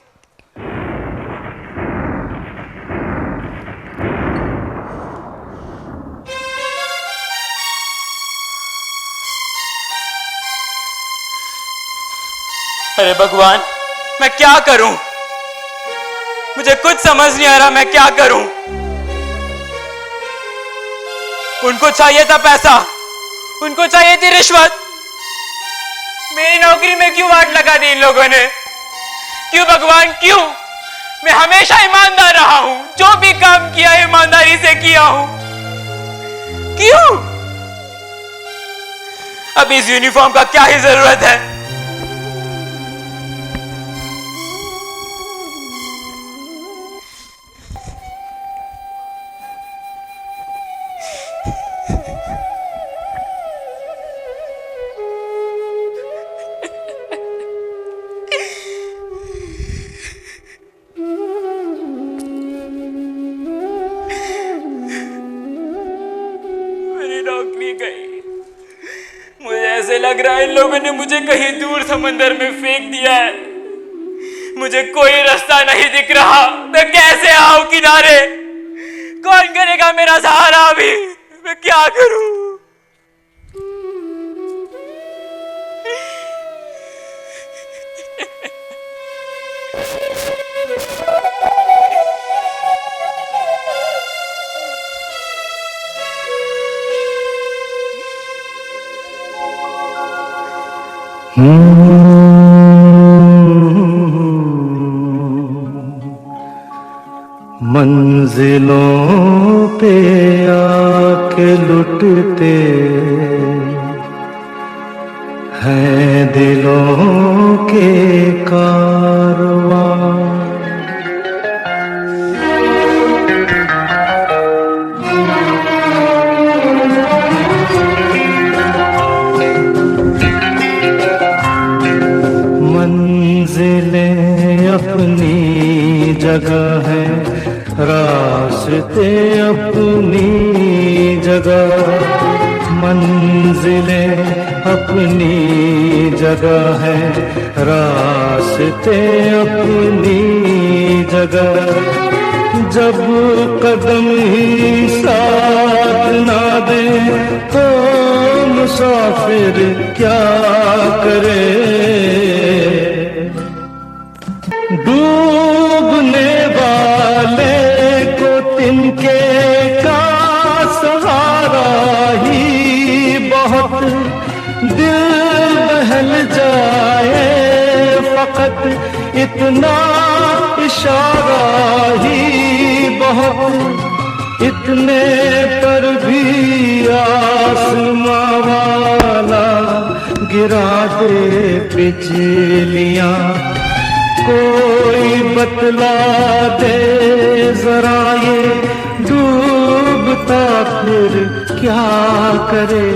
अरे भगवान, मैं क्या करूं? मुझे कुछ समझ नहीं आ रहा, मैं क्या करूं? उनको चाहिए था पैसा, उनको चाहिए थी रिश्वत। मेरी नौकरी में क्यों वाट लगा दी इन लोगों ने? क्यों भगवान, क्यों? मैं हमेशा ईमानदार रहा हूं, जो भी काम किया ईमानदारी से किया हूं। क्यों? अब इस यूनिफॉर्म का क्या ही जरूरत है? नौकरी गई। मुझे ऐसे लग रहा है इन लोगों ने मुझे कहीं दूर समंदर में फेंक दिया है। मुझे कोई रास्ता नहीं दिख रहा, मैं कैसे आऊं किनारे? कौन करेगा मेरा सहारा अभी? मैं क्या करूं? मंजिलों पे आके लुटते हैं दिलों के कारवां। मंजिलें अपनी जगह है, रास्ते अपनी जगह। मंजिलें अपनी जगह है, रास्ते अपनी जगह। जब कदम ही साथ ना दे तो मुसाफिर क्या करे? डूबने वाले को तिनके का सहारा ही बहुत, दिल बहल जाए फकत इतना इशारा ही बहुत, इतने पर भी आसमां वाला गिरा दे बिजलियां, कोई बतला दे जरा ये डूबता फिर क्या करे।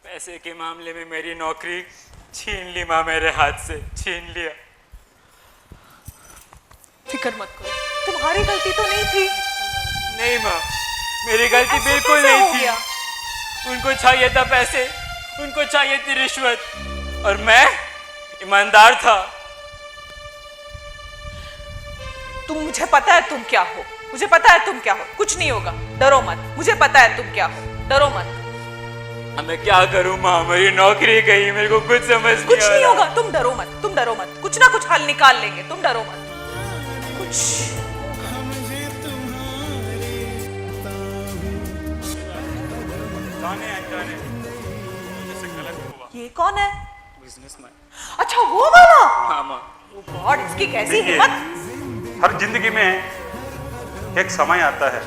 पैसे के मामले में मेरी नौकरी छीन ली माँ, मेरे हाथ से छीन लिया। फिक्र मत करो, तुम्हारी गलती तो नहीं थी। नहीं माँ, मेरी गलती ऐसा बिल्कुल कैसे नहीं हो थी। गया? उनको चाहिए था पैसे, उनको चाहिए थी रिश्वत, और मैं ईमानदार था। मुझे पता है तुम क्या हो, मुझे पता है तुम क्या हो। कुछ नहीं होगा, डरो मत। मुझे पता है तुम क्या हो, डरो मत। मैं क्या करूं माँ, मेरी नौकरी गई, मेरे को कुछ समझ नहीं आ रहा। कुछ नहीं होगा, तुम डरो मत, तुम डरो मत। कुछ ना कुछ हल निकाल लेंगे, तुम डरो मत। कुछ जाने अनजाने जैसे गलत हुआ। ये कौन है? बिजनेसमैन। अच्छा वो वाला? हाँ माँ। गॉड, इसकी कैसी देखिए, हिम्मत। हर जिंदगी में एक समय आता है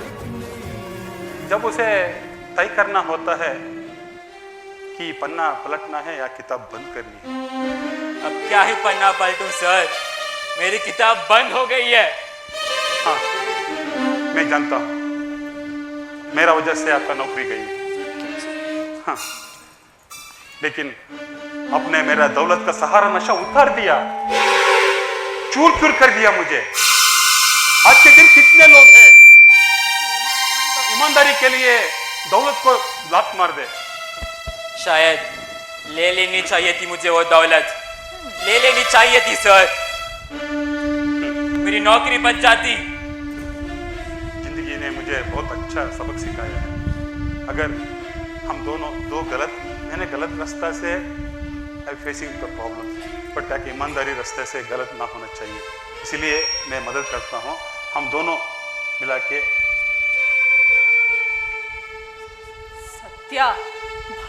जब उसे तय करना होता है कि पन्ना पलटना है या किताब बंद करनी है। अब क्या ही पन्ना पलटूं सर, मेरी किताब बंद हो गई है। हाँ, मैं जानता हूँ, मेरा वजह से आपका नौकरी गई। हाँ, लेकिन आपने मेरा दौलत का सहारा नशा उतार दिया, चूर चूर कर दिया मुझे। आज के दिन कितने लोग हैं ईमानदारी के लिए दौलत को लात मार दे। शायद ले लेनी चाहिए थी मुझे वो दौलत, ले लेनी चाहिए थी सर, मेरी नौकरी बच जाती। जिंदगी ने मुझे बहुत अच्छा सबक सिखाया है। अगर हम दोनों मैंने गलत रास्ता से आई फेसिंग द प्रॉब्लम, बट ताकि ईमानदारी रास्ते से गलत ना होना चाहिए, इसीलिए मैं मदद करता हूँ। हम दोनों मिला के। सत्या,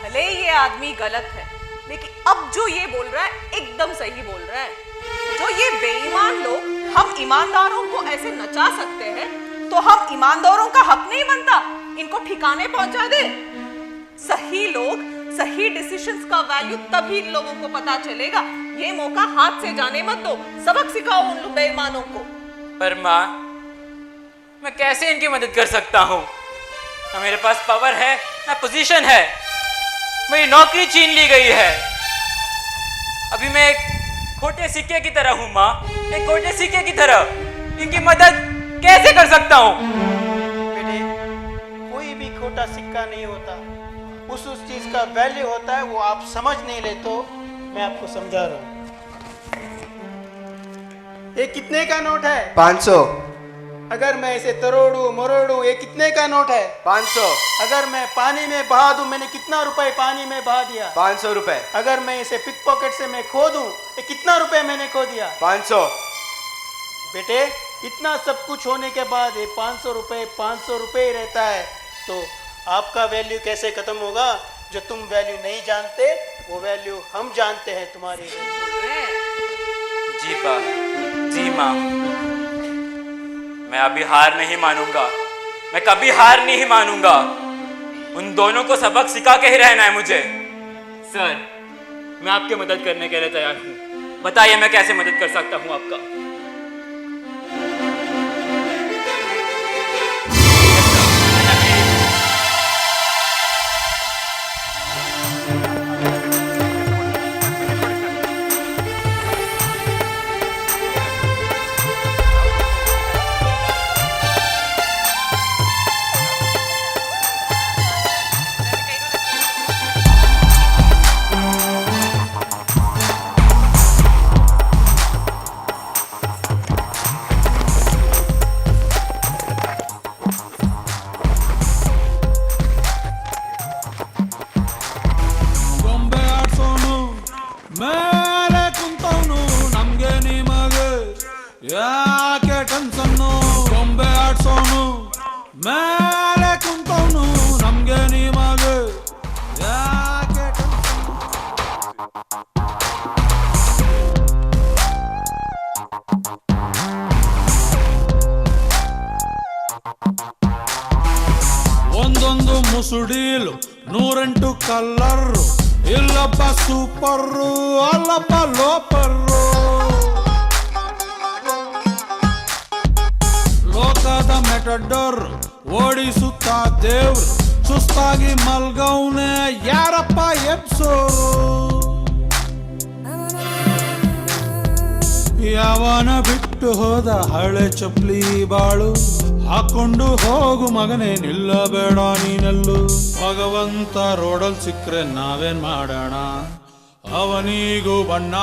भले ये आदमी गलत है, लेकिन अब जो ये बोल रहा है एकदम सही बोल रहा है। जो ये बेईमान लोग हम ईमानदारों को ऐसे नचा सकते हैं, तो हम ईमानदारों का हक नहीं बनता इनको ठिकाने पहुंचा दे। सही लोग, सही डिसीजंस का वैल्यू तभी लोगों को पता चलेगा। ये मौका हाथ से जाने मत दो, सबक सिखाओ उन बेईमानों को। पर माँ, मैं कैसे इनकी मदद कर सकता हूँ? ना मेरे पास पावर है, ना पोजीशन है, मेरी नौकरी छीन ली गई है। अभी मैं एक खोटे सिक्के की तरह हूँ माँ, एक खोटे सिक्के की तरह। इनकी मदद कैसे कर सकता हूँ? बेटे, कोई भी खोटा सिक्का नहीं होता, उस चीज का वैल्यू होता है, वो आप समझ नहीं ले तो मैं आपको समझा रहा हूँ। ये कितने का नोट है? 500। अगर मैं इसे तरोड़ू मरोड़ू, ये कितने का नोट है? 500। अगर मैं पानी में बहा दूं, मैंने कितना रुपए पानी में बहा दिया? 500 रुपए। अगर मैं इसे पिक पॉकेट से मैं खो दूं, ये कितना रुपए मैंने खो दिया? 500। बेटे, इतना सब कुछ होने के बाद ये 500 रुपए ही रहता है, तो आपका वैल्यू कैसे खत्म होगा? जो तुम वैल्यू नहीं जानते, वो वैल्यू हम जानते हैं तुम्हारी। जी पा, जी माँ, मैं अभी हार नहीं मानूंगा, मैं कभी हार नहीं मानूंगा। उन दोनों को सबक सिखा के ही रहना है मुझे। सर, मैं आपकी मदद करने के लिए तैयार हूँ। बताइए मैं कैसे मदद कर सकता हूँ आपका? ಮೇಲೆ ಕುಂತವನು ನಮ್ಗೆ ನಿಮಗೆ ಯಾಕೆ ಟೆನ್ಷನ್ನು? ಗೊಂಬೆ ಆಡ್ಸೋನು ಮೇಲೆ ಕುಂತವನು ನಮ್ಗೆ ನಿಮಗೆ ಯಾಕೆ ಒಂದೊಂದು ಮುಸುಡೀಲು 108 ಕಲ್ಲರು, ಇಲ್ಲೊಬ್ಬ ಸೂಪರ್ರು ಅಲ್ಲೊಬ್ಬ ಲೋಪರ್ರು. ಲೋಕದ ಮೆಟಡೋರ್ ಓಡಿಸುತ್ತ ದೇವ್ರು, ಸುಸ್ತಾಗಿ ಮಲ್ಗೌನೆ ಯಾರಪ್ಪ ಎಬ್ಸೋರು? ಯಾವನ ಬಿಟ್ಟು ಹೋದ ಹಳೆ ಚಪ್ಲಿ ಬಾಳು, ಹಾಕೊಂಡು ಹೋಗು ಮಗನೇ ನಿಲ್ಲಬೇಡ ನೀನೆಲ್ಲು. ಭಗವಂತ ರೋಡಲ್ ಸಿಕ್ಕ್ರೆ ನಾವೇನ್ ಮಾಡೋಣ, ಅವನಿಗೂ ಬಣ್ಣ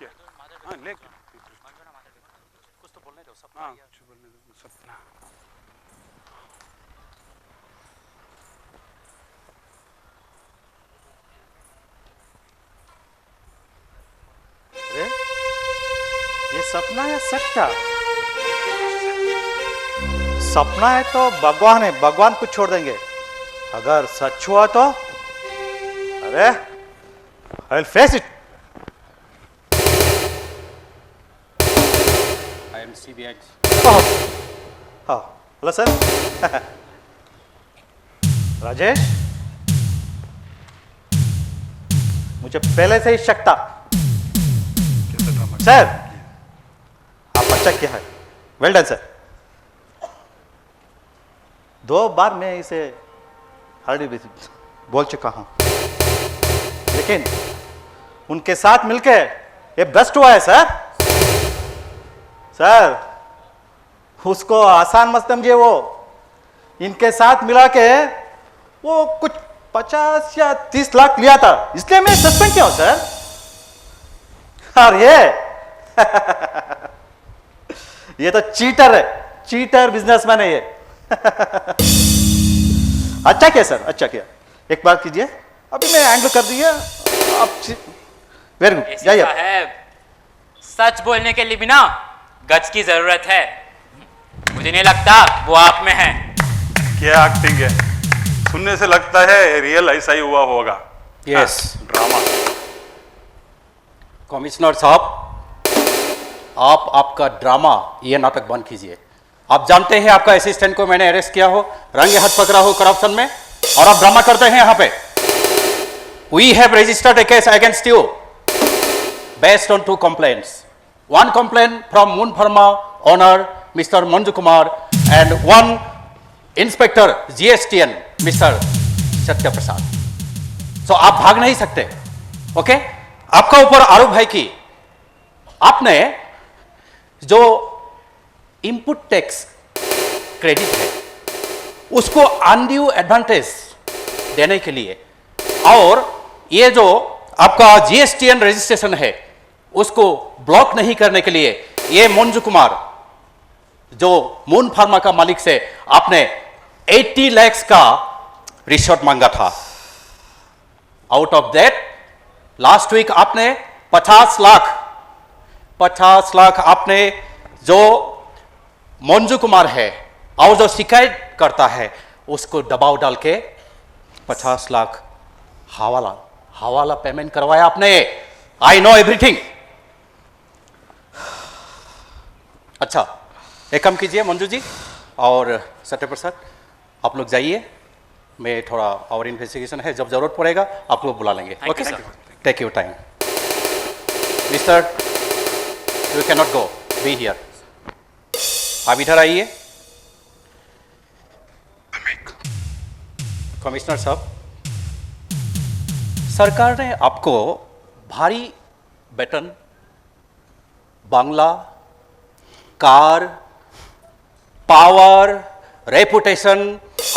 लेके हाँ लेके कुछ तो बोलने दो सब। हाँ कुछ बोलने दो सपना। अरे ये सपना है सच्चा? सपना है तो भगवान है, भगवान को छोड़ देंगे। अगर सच हुआ तो अरे I will face it. I am CBI. हाँ हेलो सर। राजेश, मुझे पहले से ही शक था। सर आप अच्छा किया है, वेल डन सर। 2 बार मैं इसे ऑलरेडी बोल चुका हूं, लेकिन उनके साथ मिलके ये बेस्ट हुआ है सर। सर उसको आसान मत समझिए, वो इनके साथ मिला के वो कुछ 50 या 30 लाख लिया था, इसलिए मैं सस्पेंड किया हूं सर। और ये तो चीटर है, चीटर बिजनेसमैन है ये। अच्छा किया सर, अच्छा किया। एक बात कीजिए, अभी मैं हैंडल कर दिया आप। वेरी गुड, जाइए। साहब सच बोलने के लिए भी ना गट्स की जरूरत है। मुझे नहीं लगता वो आप में है। क्या एक्टिंग है, सुनने से लगता है रियल ऐसा ही हुआ होगा। Yes drama. कमिश्नर साहब, आप आपका ड्रामा ये नाटक बंद कीजिए। आप जानते हैं आपका असिस्टेंट को मैंने अरेस्ट किया हो, रंगे हाथ पकड़ा हो करप्शन में, और आप ड्रामा करते हैं यहाँ पे। We have registered a case against you based on 2 complaints. One complaint from Moon Pharma owner Mr. Manju Kumar and one inspector GSTN Mr. Satya Prasad. So आप भाग नहीं सकते, ओके? आपका ऊपर आरोप है कि आपने जो इनपुट टैक्स क्रेडिट है उसको अनड्यू एडवांटेज देने के लिए, और ये जो आपका GSTN रजिस्ट्रेशन है उसको ब्लॉक नहीं करने के लिए, ये मंजू कुमार जो मून फार्मा का मालिक से आपने 80 लाख का रिश्वत मांगा था। Out of that last week आपने 50 लाख आपने जो मंजू कुमार है और जो शिकायत करता है उसको दबाव डाल के 50 लाख हवाला पेमेंट करवाया आपने। I know everything. अच्छा, एक काम कीजिए मंजू जी और सत्य प्रसाद, आप लोग जाइए, मैं थोड़ा और इन्वेस्टिगेशन है, जब जरूरत पड़ेगा आप लोग बुला लेंगे। Okay sir, take your time. Mister, you can not go, be here. आप इधर आइए। कमिश्नर साहब, सरकार ने आपको भारी वेतन, बंगला, कार, पावर, रेपुटेशन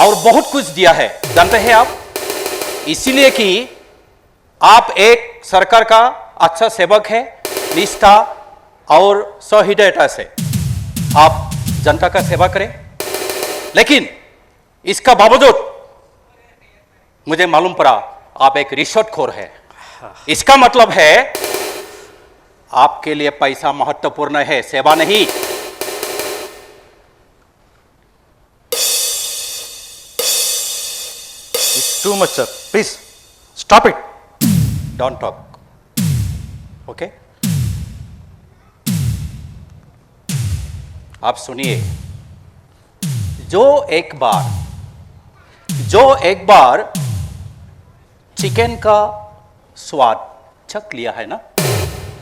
और बहुत कुछ दिया है, जानते हैं आप? इसीलिए कि आप एक सरकार का अच्छा सेवक है, निष्ठा और सहृदयता से आप जनता का सेवा करें। लेकिन इसका बावजूद मुझे मालूम पड़ा आप एक रिश्वतखोर है। इसका मतलब है आपके लिए पैसा महत्वपूर्ण है, सेवा नहीं। It's too much, sir. Please stop it. Don't talk. Okay? आप सुनिए, जो एक बार चिकन का स्वाद चख लिया है ना,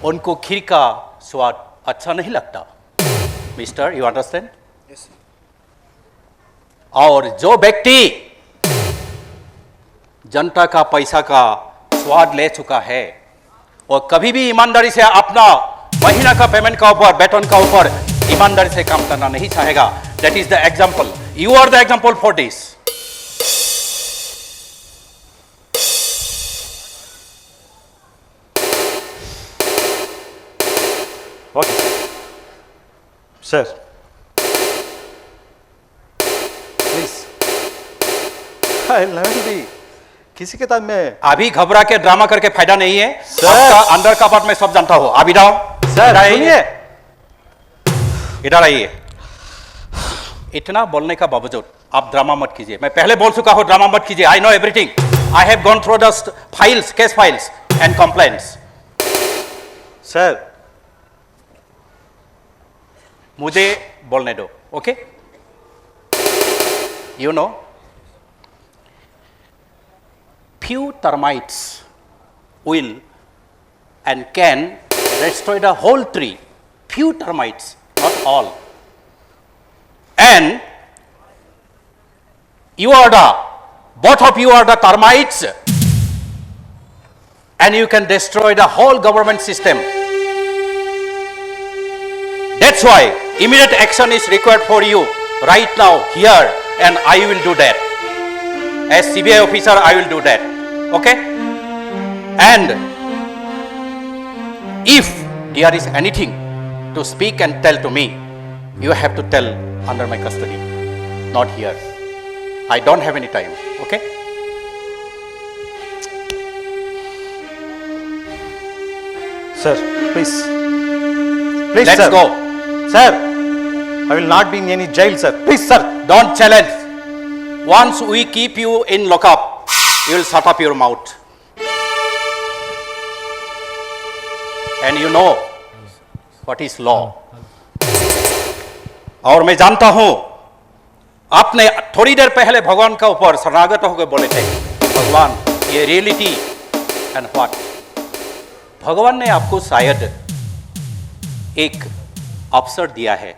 उनको खीर का स्वाद अच्छा नहीं लगता। Mister, you understand? यस। और जो व्यक्ति जनता का पैसा का स्वाद ले चुका है और कभी भी ईमानदारी से अपना महीना का पेमेंट का ऊपर, वेतन का ऊपर ईमानदारी से काम करना नहीं चाहेगा। That is the example, you are the example for this. Okay sir please I love be किसी के साथ में अभी घबरा के ड्रामा करके फायदा नहीं है आपका अंदर का बात मैं सब जानता हूं। अभी जाओ सर सुनिए इधर आइए। इतना बोलने का बावजूद आप ड्रामा मत कीजिए। मैं पहले बोल चुका हूं ड्रामा मत कीजिए। I know everything. I have gone through the files, case files and complaints. Sir मुझे बोलने दो, okay? You know few termites will and can destroy the whole tree. Few termites, not all. And you are the, both of you are the termites, and you can destroy the whole government system. That's why immediate action is required for you right now, here, and I will do that. As CBI officer, I will do that. Okay? And if there is anything to speak and tell to me, you have to tell under my custody, not here. I don't have any time. Okay? Sir, please. Please, Let's sir. go. Sir, I will not be in any jail, sir. Please, sir. Don't challenge. Once we keep you in lockup, you will shut up your mouth. And you know what is law. और मैं जानता हूं आपने थोड़ी देर पहले भगवान का ऊपर शरणागत होकर बोले थे भगवान ये रियलिटी एंड व्हाट। भगवान ने आपको शायद एक अवसर दिया है।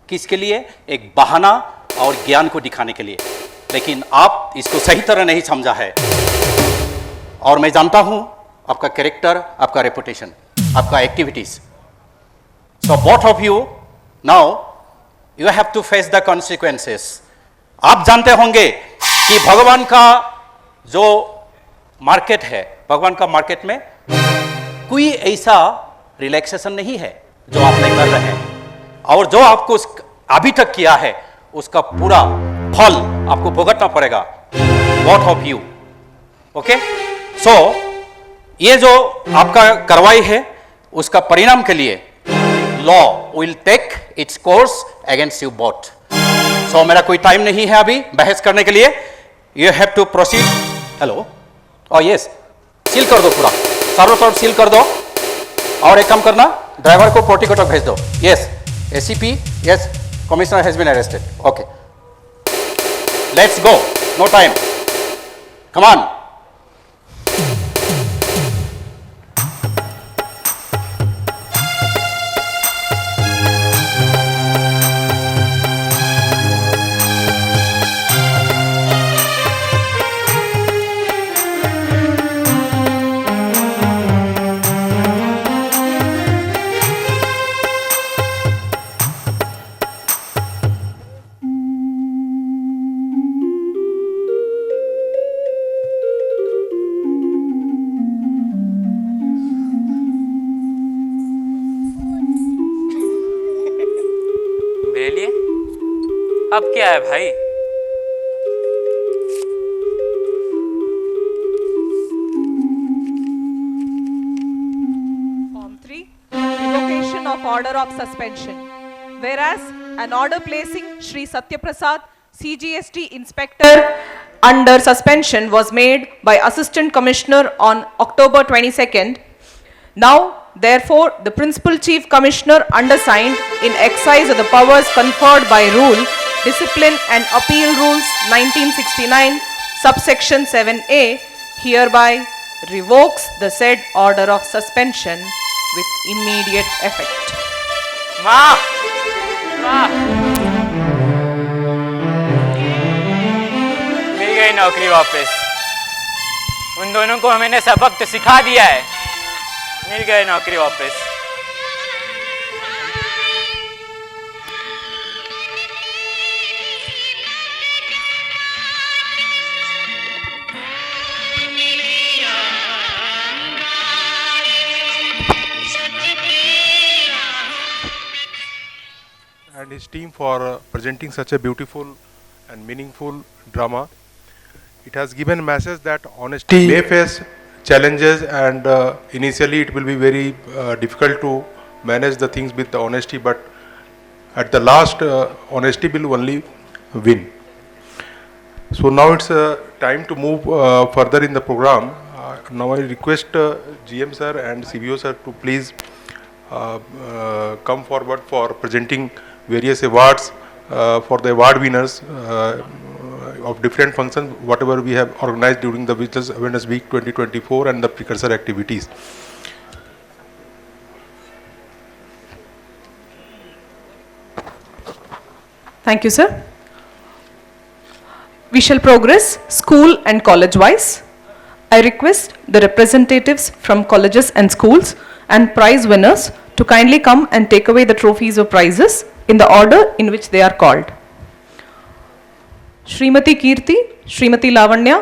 किसके लिए? एक बहाना और ज्ञान को दिखाने के लिए। लेकिन आप इसको सही तरह नहीं समझा है। और मैं जानता हूं आपका कैरेक्टर, आपका रेपुटेशन, आपका activities. So both of you now you have to face the consequences. आप जानते होंगे कि भगवान का जो मार्केट है, भगवान का मार्केट में कोई ऐसा रिलैक्सेशन नहीं है जो आप नहीं कर रहे हैं। और जो आपको अभी तक किया है उसका पूरा फल आपको भुगतना पड़ेगा, both of you. Okay? So ये जो आपका कार्रवाई है उसका परिणाम के लिए law will take its course against you both. So मेरा कोई टाइम नहीं है अभी बहस करने के लिए। You have to proceed. Hello, और यस, सील कर दो, पूरा चारों तरफ सील कर दो। और एक काम करना, ड्राइवर को पोर्टिको तक भेज दो। Yes, ACP, yes, commissioner has been arrested. Okay, let's go, no time, come on. मेरे लिए अब क्या है भाई? Form 3, revocation of order of suspension. Whereas an order placing Shri Satyaprasad, CGST Inspector, under suspension was made by Assistant Commissioner on October 22nd. Now, therefore, the Principal Chief Commissioner undersigned in exercise of the powers conferred by Rule, Discipline and Appeal Rules 1969, subsection 7A, hereby revokes the said order of suspension with immediate effect. माँ, माँ, मिल गई नौकरी वापस। उन दोनों को मैंने सबक तो सिखा दिया है, मिल गए नौकरी वापस। and his team for presenting such a beautiful and meaningful drama. It has given a message that honesty may face challenges, and initially it will be very difficult to manage the things with the honesty, but at the last honesty will only win. So now it's time to move further in the program. Now I request GM sir and CBO sir to please come forward for presenting various awards for the award winners of different functions, whatever we have organized during the Vigilance Awareness Week 2024 and the precursor activities. Thank you, sir. We shall progress school and college wise. I request the representatives from colleges and schools and prize winners to kindly come and take away the trophies or prizes in the order in which they are called. Srimati Kirti, Srimati Lavanya.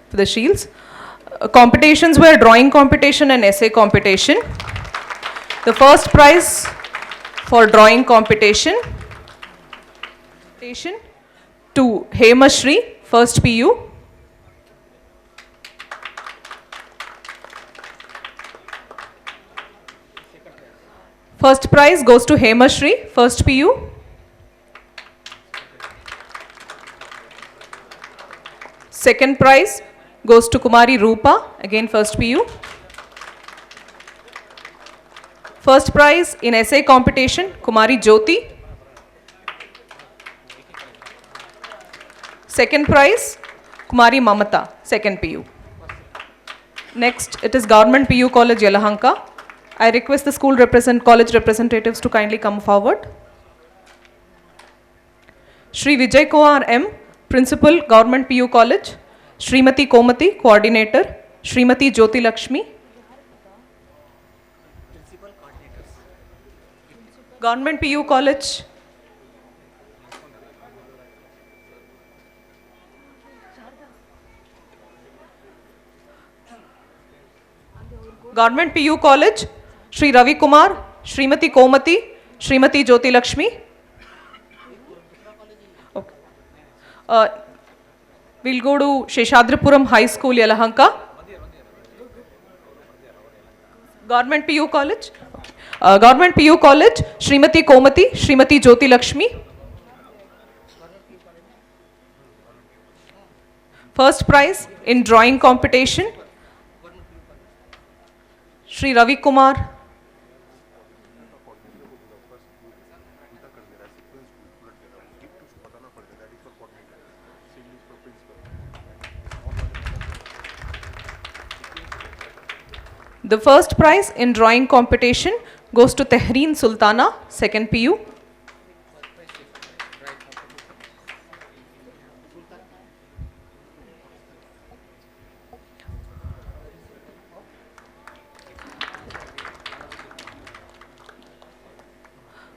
For the shields. Competitions were drawing competition and essay competition. The first prize for drawing competition to Hemashri, first PU. First prize goes to Hemashri, first PU. Second prize goes to Kumari Rupa, again first PU. First prize in essay competition, Kumari Jyoti. Second prize, Kumari Mamata, second PU. Next, it is Government PU College, Yelahanka. I request the college representatives to kindly come forward. Shri Vijay Kumar M, Principal, Government PU College. Srimati Komati, Coordinator. Srimati Jyoti Lakshmi. Government PU College. Government PU College, Shri Ravi Kumar, Srimati Komati, Srimati Jyoti Lakshmi. Okay. We'll go to Sheshadrapuram High School, Yelahanka. Government PU College. Government PU College, Srimati Komati, Srimati Jyoti Lakshmi. First prize in drawing competition, Shri Ravi Kumar. The first prize in drawing competition goes to Tehreen Sultana, second PU.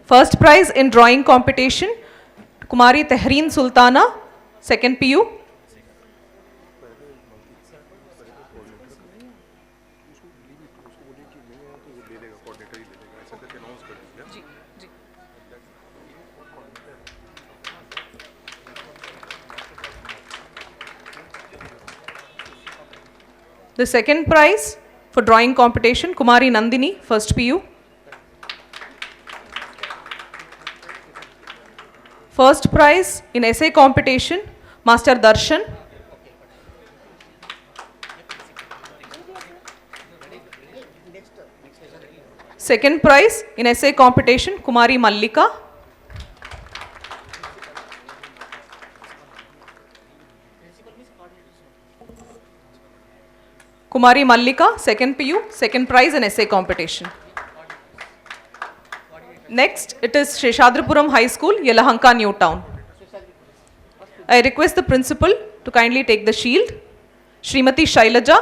First prize in drawing competition, Kumari Tehreen Sultana, second PU. The second prize for drawing competition, Kumari Nandini, first PU. First prize in essay competition, Master Darshan. Second prize in essay competition, Kumari Mallika. Kumari Mallika, second PU, second prize in essay competition. Next, it is Sheshadrapuram High School, Yelahanka, New Town. I request the principal to kindly take the shield. Srimati Shailaja.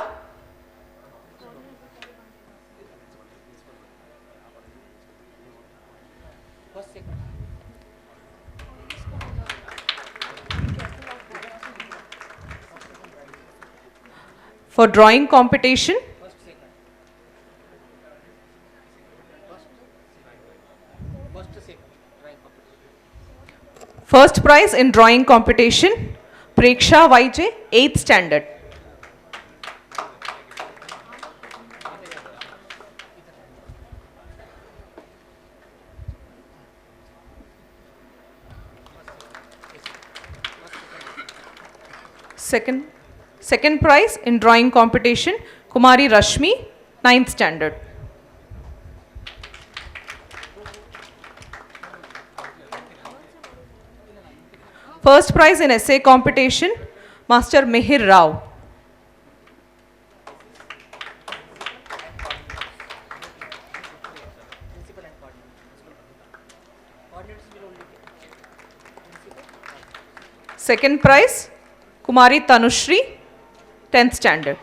For drawing competition, First prize in drawing competition, Preksha YJ, 8th standard. Second prize in drawing competition, Kumari Rashmi, 9th standard. First prize in essay competition, Master Mihir Rao. Second prize, Kumari Tanushri, 10th standard.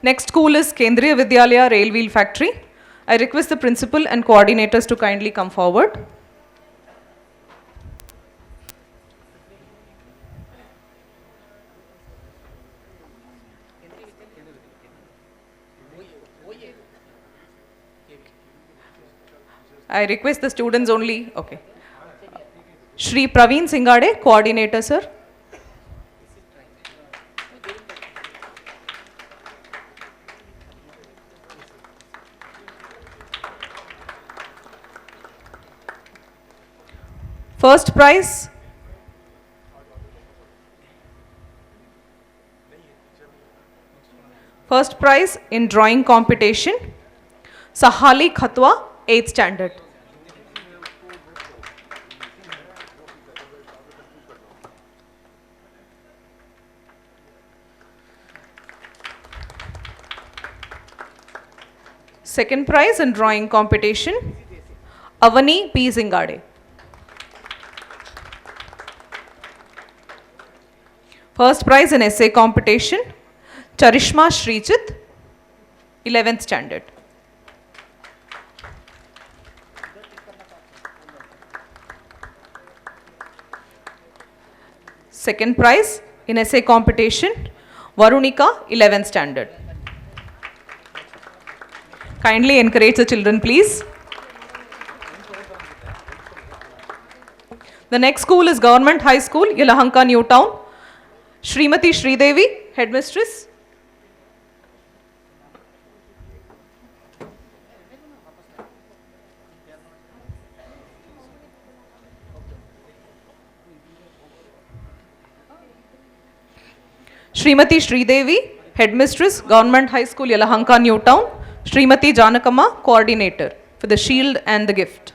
Next school is Kendriya Vidyalaya Rail Wheel Factory. I request the principal and coordinators to kindly come forward. I request the students only, okay. Shri Praveen Singade, coordinator, sir. First prize, in drawing competition, Sahali Khatwa, 8th standard. Second prize in drawing competition, Avani P. Zingade. First prize in essay competition, Charishma Srichit, 11th standard. Second prize in essay competition, Varunika, 11th standard. Kindly encourage the children, please. The next school is Government High School, Yelahanka, New Town. Srimati Sridevi, headmistress. Srimati Sridevi, headmistress, Government High School, Yelahanka, New Town. Srimati Janakama, coordinator for the shield and the gift.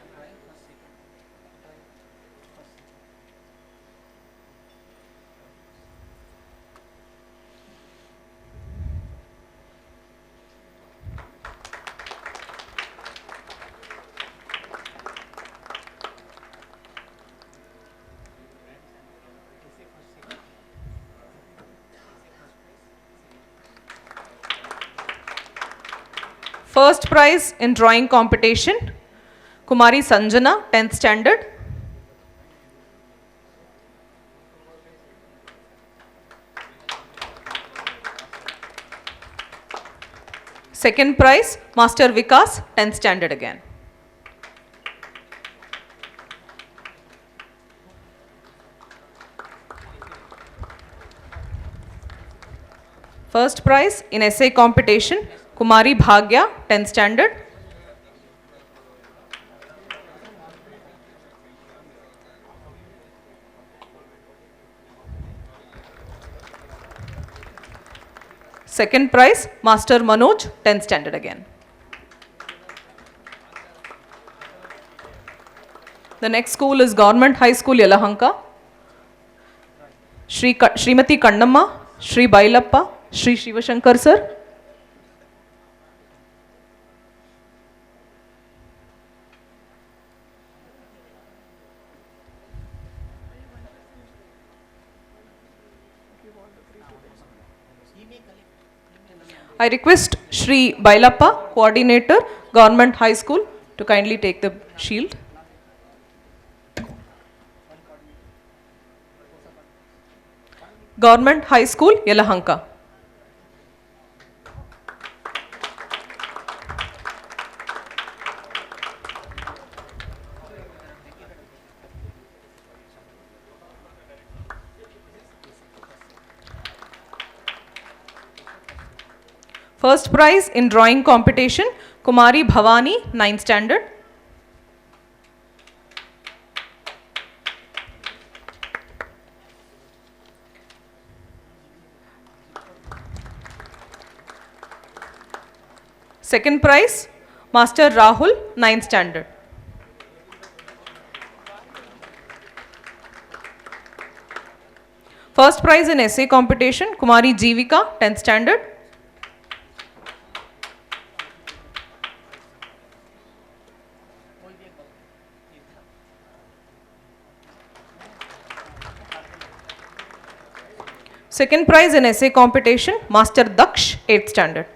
First prize in drawing competition, Kumari Sanjana, 10th standard. Second prize, Master Vikas, 10th standard again. First prize in essay competition, Kumari Bhagya, 10th standard. Second prize, Master Manoj, 10th standard again. The next school is Government High School, Yelahanka. Srimati Kannamma, Shri Bailappa, Shri Shivashankar sir. I request Shri Bailappa, coordinator, Government High School, to kindly take the shield. Government High School, Yelahanka. First prize in drawing competition, Kumari Bhavani, 9th standard. Second prize, Master Rahul, 9th standard. First prize in essay competition, Kumari Jeevika, 10th standard. Second prize in essay competition, Master Daksh, 8th standard.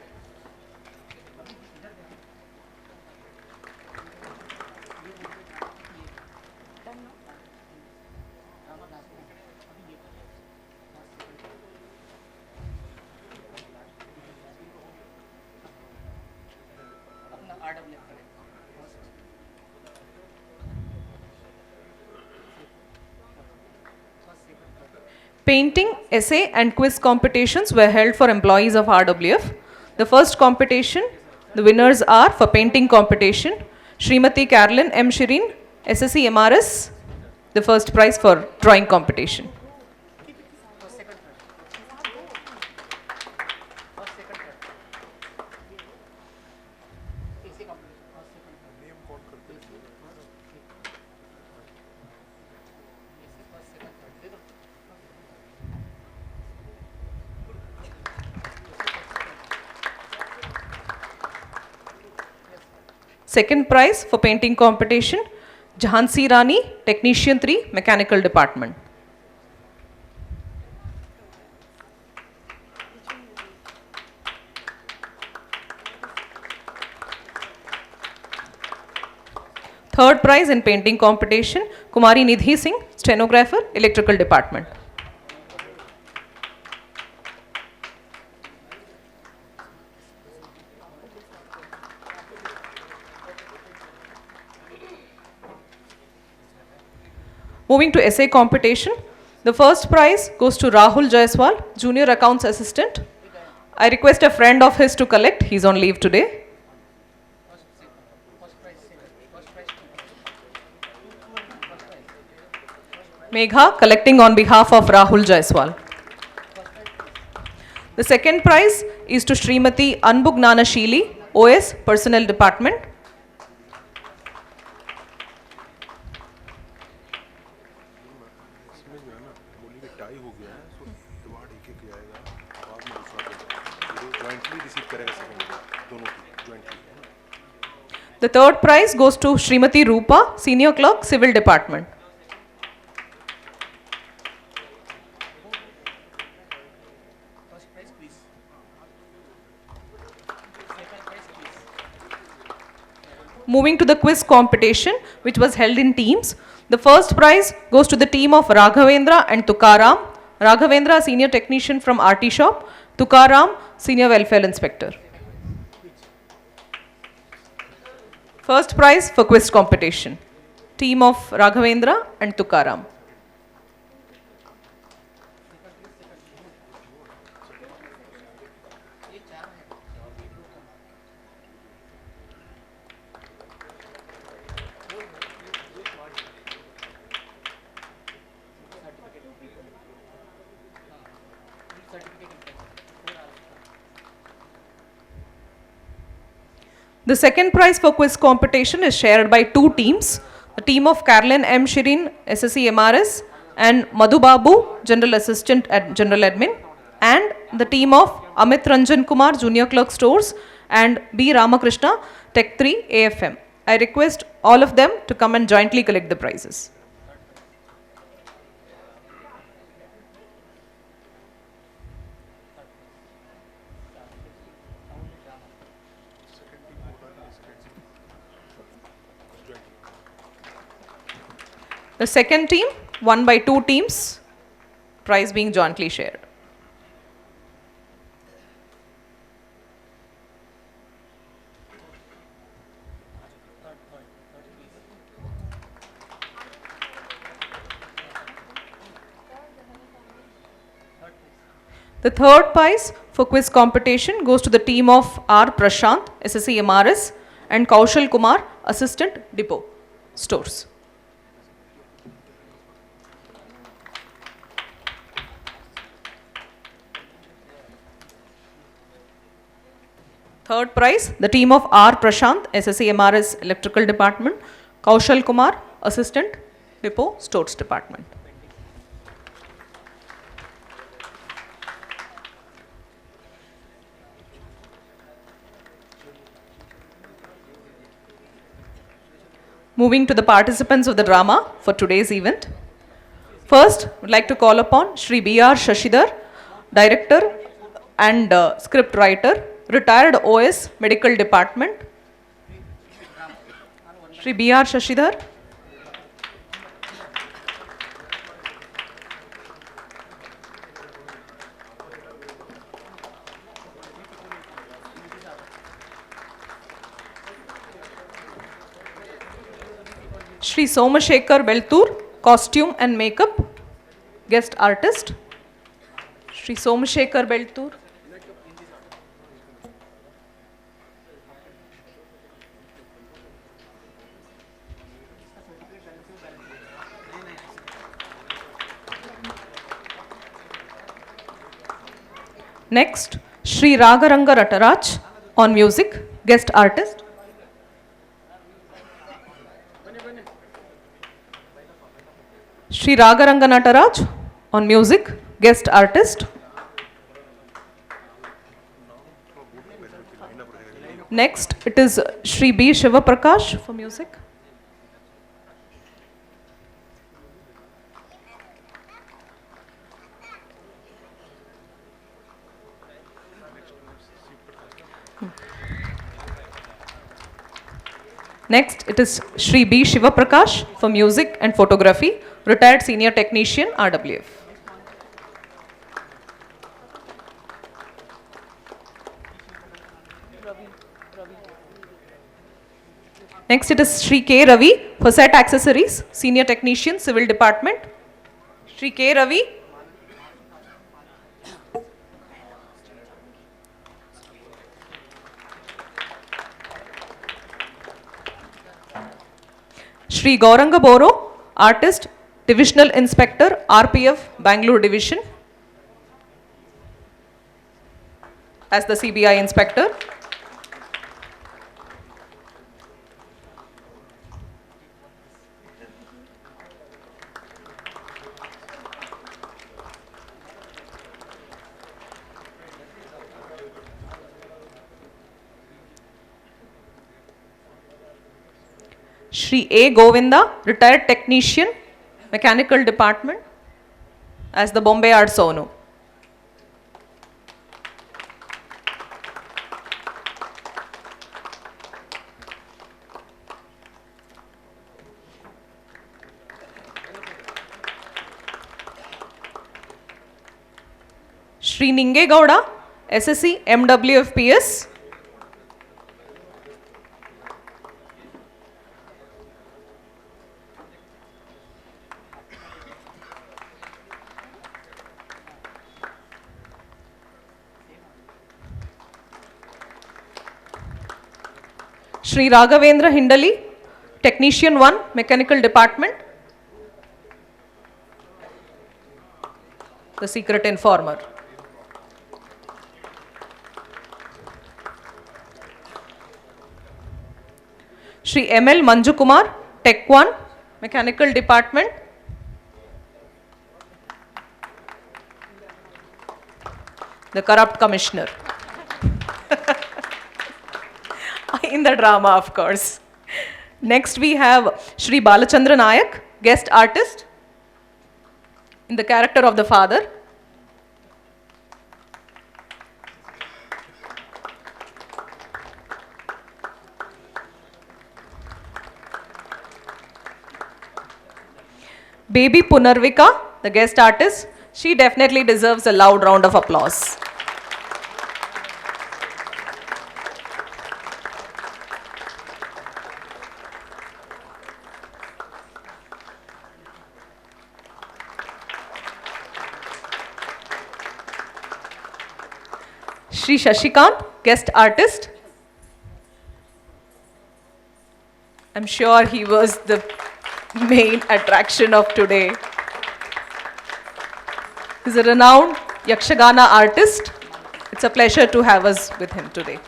Painting, essay and quiz competitions were held for employees of RWF. The first competition, the winners are for painting competition, Srimati Carolyn M. Shirin, SSC MRS, the first prize for drawing competition. Second prize for painting competition, Jhansi Rani, Technician 3, Mechanical Department. Third prize in painting competition, Kumari Nidhi Singh, Stenographer, Electrical Department. Moving to essay competition, the first prize goes to Rahul Jaiswal, Junior Accounts Assistant. I request a friend of his to collect, he's on leave today. Megha collecting on behalf of Rahul Jaiswal. The second prize is to Srimati Anbugnana Sheeli, OS, Personnel Department. The third prize goes to Srimati Rupa, Senior Clerk, Civil Department. Moving to the quiz competition, which was held in teams. The first prize goes to the team of Raghavendra and Tukaram. Raghavendra, Senior Technician from RT Shop. Tukaram, Senior Welfare Inspector. First prize for quiz competition, team of Raghavendra and Tukaram. The second prize for quiz competition is shared by two teams, the team of Carolyn M. Shirin, SSC MRS, and Madhu Babu, General Assistant at General Admin, and the team of Amit Ranjan Kumar, Junior Clerk Stores, and B. Ramakrishna, Tech 3, AFM. I request all of them to come and jointly collect the prizes. The second team, won by two teams, prize being jointly shared. The third prize for quiz competition goes to the team of R. Prashant, SSC MRS, and Kaushal Kumar, Assistant Depot Stores. Third prize, the team of R. Prashant, SSC MRS Electrical Department, Kaushal Kumar, Assistant Depot Stores Department. Moving to the participants of the drama for today's event. First, I would like to call upon Shri B.R. Shashidhar, Director and Script Writer, Retired OS Medical Department. Shri B.R. Shashidhar. Shri Somashekar Beltur, Costume and Makeup, Guest Artist. Shri Somashekar Beltur. Next, Shri Ragaranga Rataraj on music, Guest Artist. Shri Ragaranga Nataraj on music, Guest Artist. Next, it is Shri B. Shivaprakash for music. Next, it is Shri B. Shivaprakash for music and photography, retired senior technician, RWF. Next, it is Shri K. Ravi for set accessories, senior technician, civil department. Shri K. Ravi. Shri Gauranga Boro, artist, divisional inspector, RPF, Bangalore division, as the CBI inspector. Shri A. Govinda, retired technician, mechanical department, as the Bombay Art Sonu. Shri Ninge Gowda, SSC MWFPS. Shri Raghavendra Hindali, Technician 1, Mechanical Department, the secret informer. Shri M.L. Manju Kumar, Tech 1, Mechanical Department, the corrupt commissioner. In the drama, of course. Next, we have Shri Balachandra Nayak, guest artist, in the character of the father. Baby Punarvika, the guest artist, she definitely deserves a loud round of applause. Shri Shashikant, guest artist. I'm sure he was the main attraction of today. He's a renowned Yakshagana artist. It's a pleasure to have us with him today.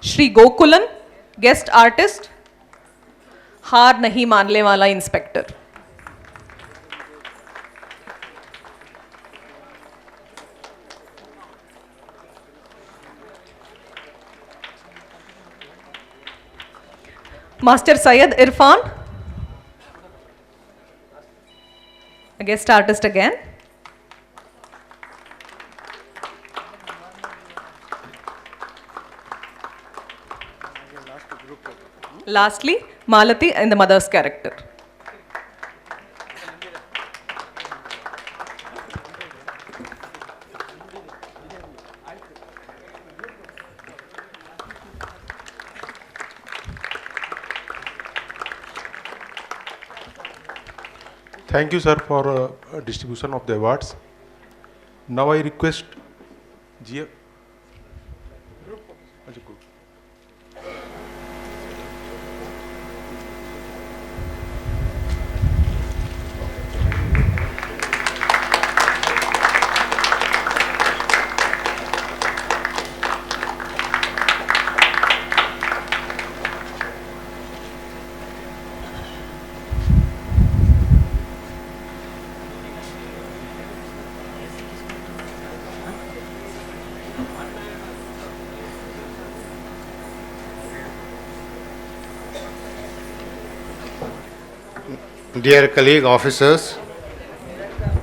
Shri Gokulan, guest artist. हार नहीं मानने वाला inspector. Master Syed Irfan, a guest artist again. Lastly, Malati in the mother's character. Thank you, sir, for distribution of the awards. Now I request Jia. Dear colleague officers,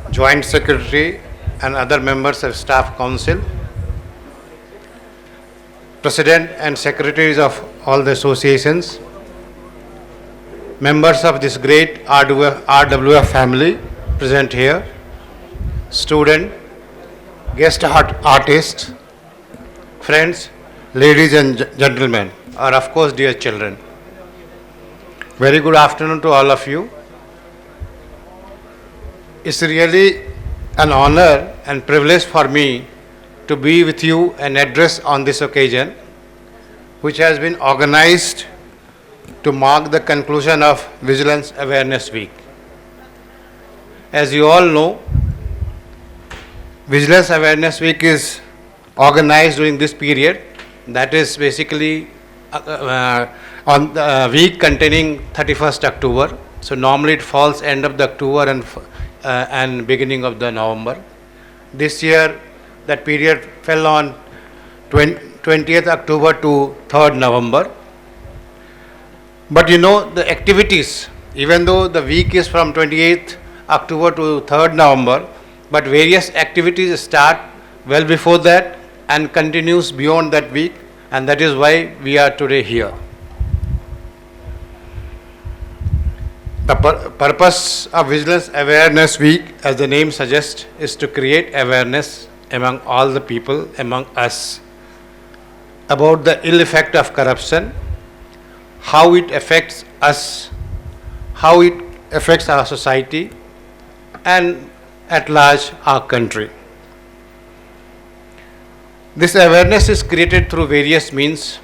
Joint Secretary and other members of Staff Council, President and Secretaries of all the associations, members of this great RWF family present here, student, guest artists, friends, ladies and gentlemen, or of course dear children. Very good afternoon to all of you. It's really an honor and privilege for me to be with you and address on this occasion, which has been organized to mark the conclusion of Vigilance Awareness Week. As you all know, Vigilance Awareness Week is organized during this period, that is basically on the week containing 31st October. So normally it falls end of the October and beginning of the November. This year that period fell on 20th October to 3rd November. But you know the activities, even though the week is from 28th October to 3rd November, but various activities start well before that and continues beyond that week, and that is why we are today here. The purpose of Vigilance Awareness Week, as the name suggests, is to create awareness among all the people, among us, about the ill effect of corruption, how it affects us, how it affects our society, and at large our country. This awareness is created through various means.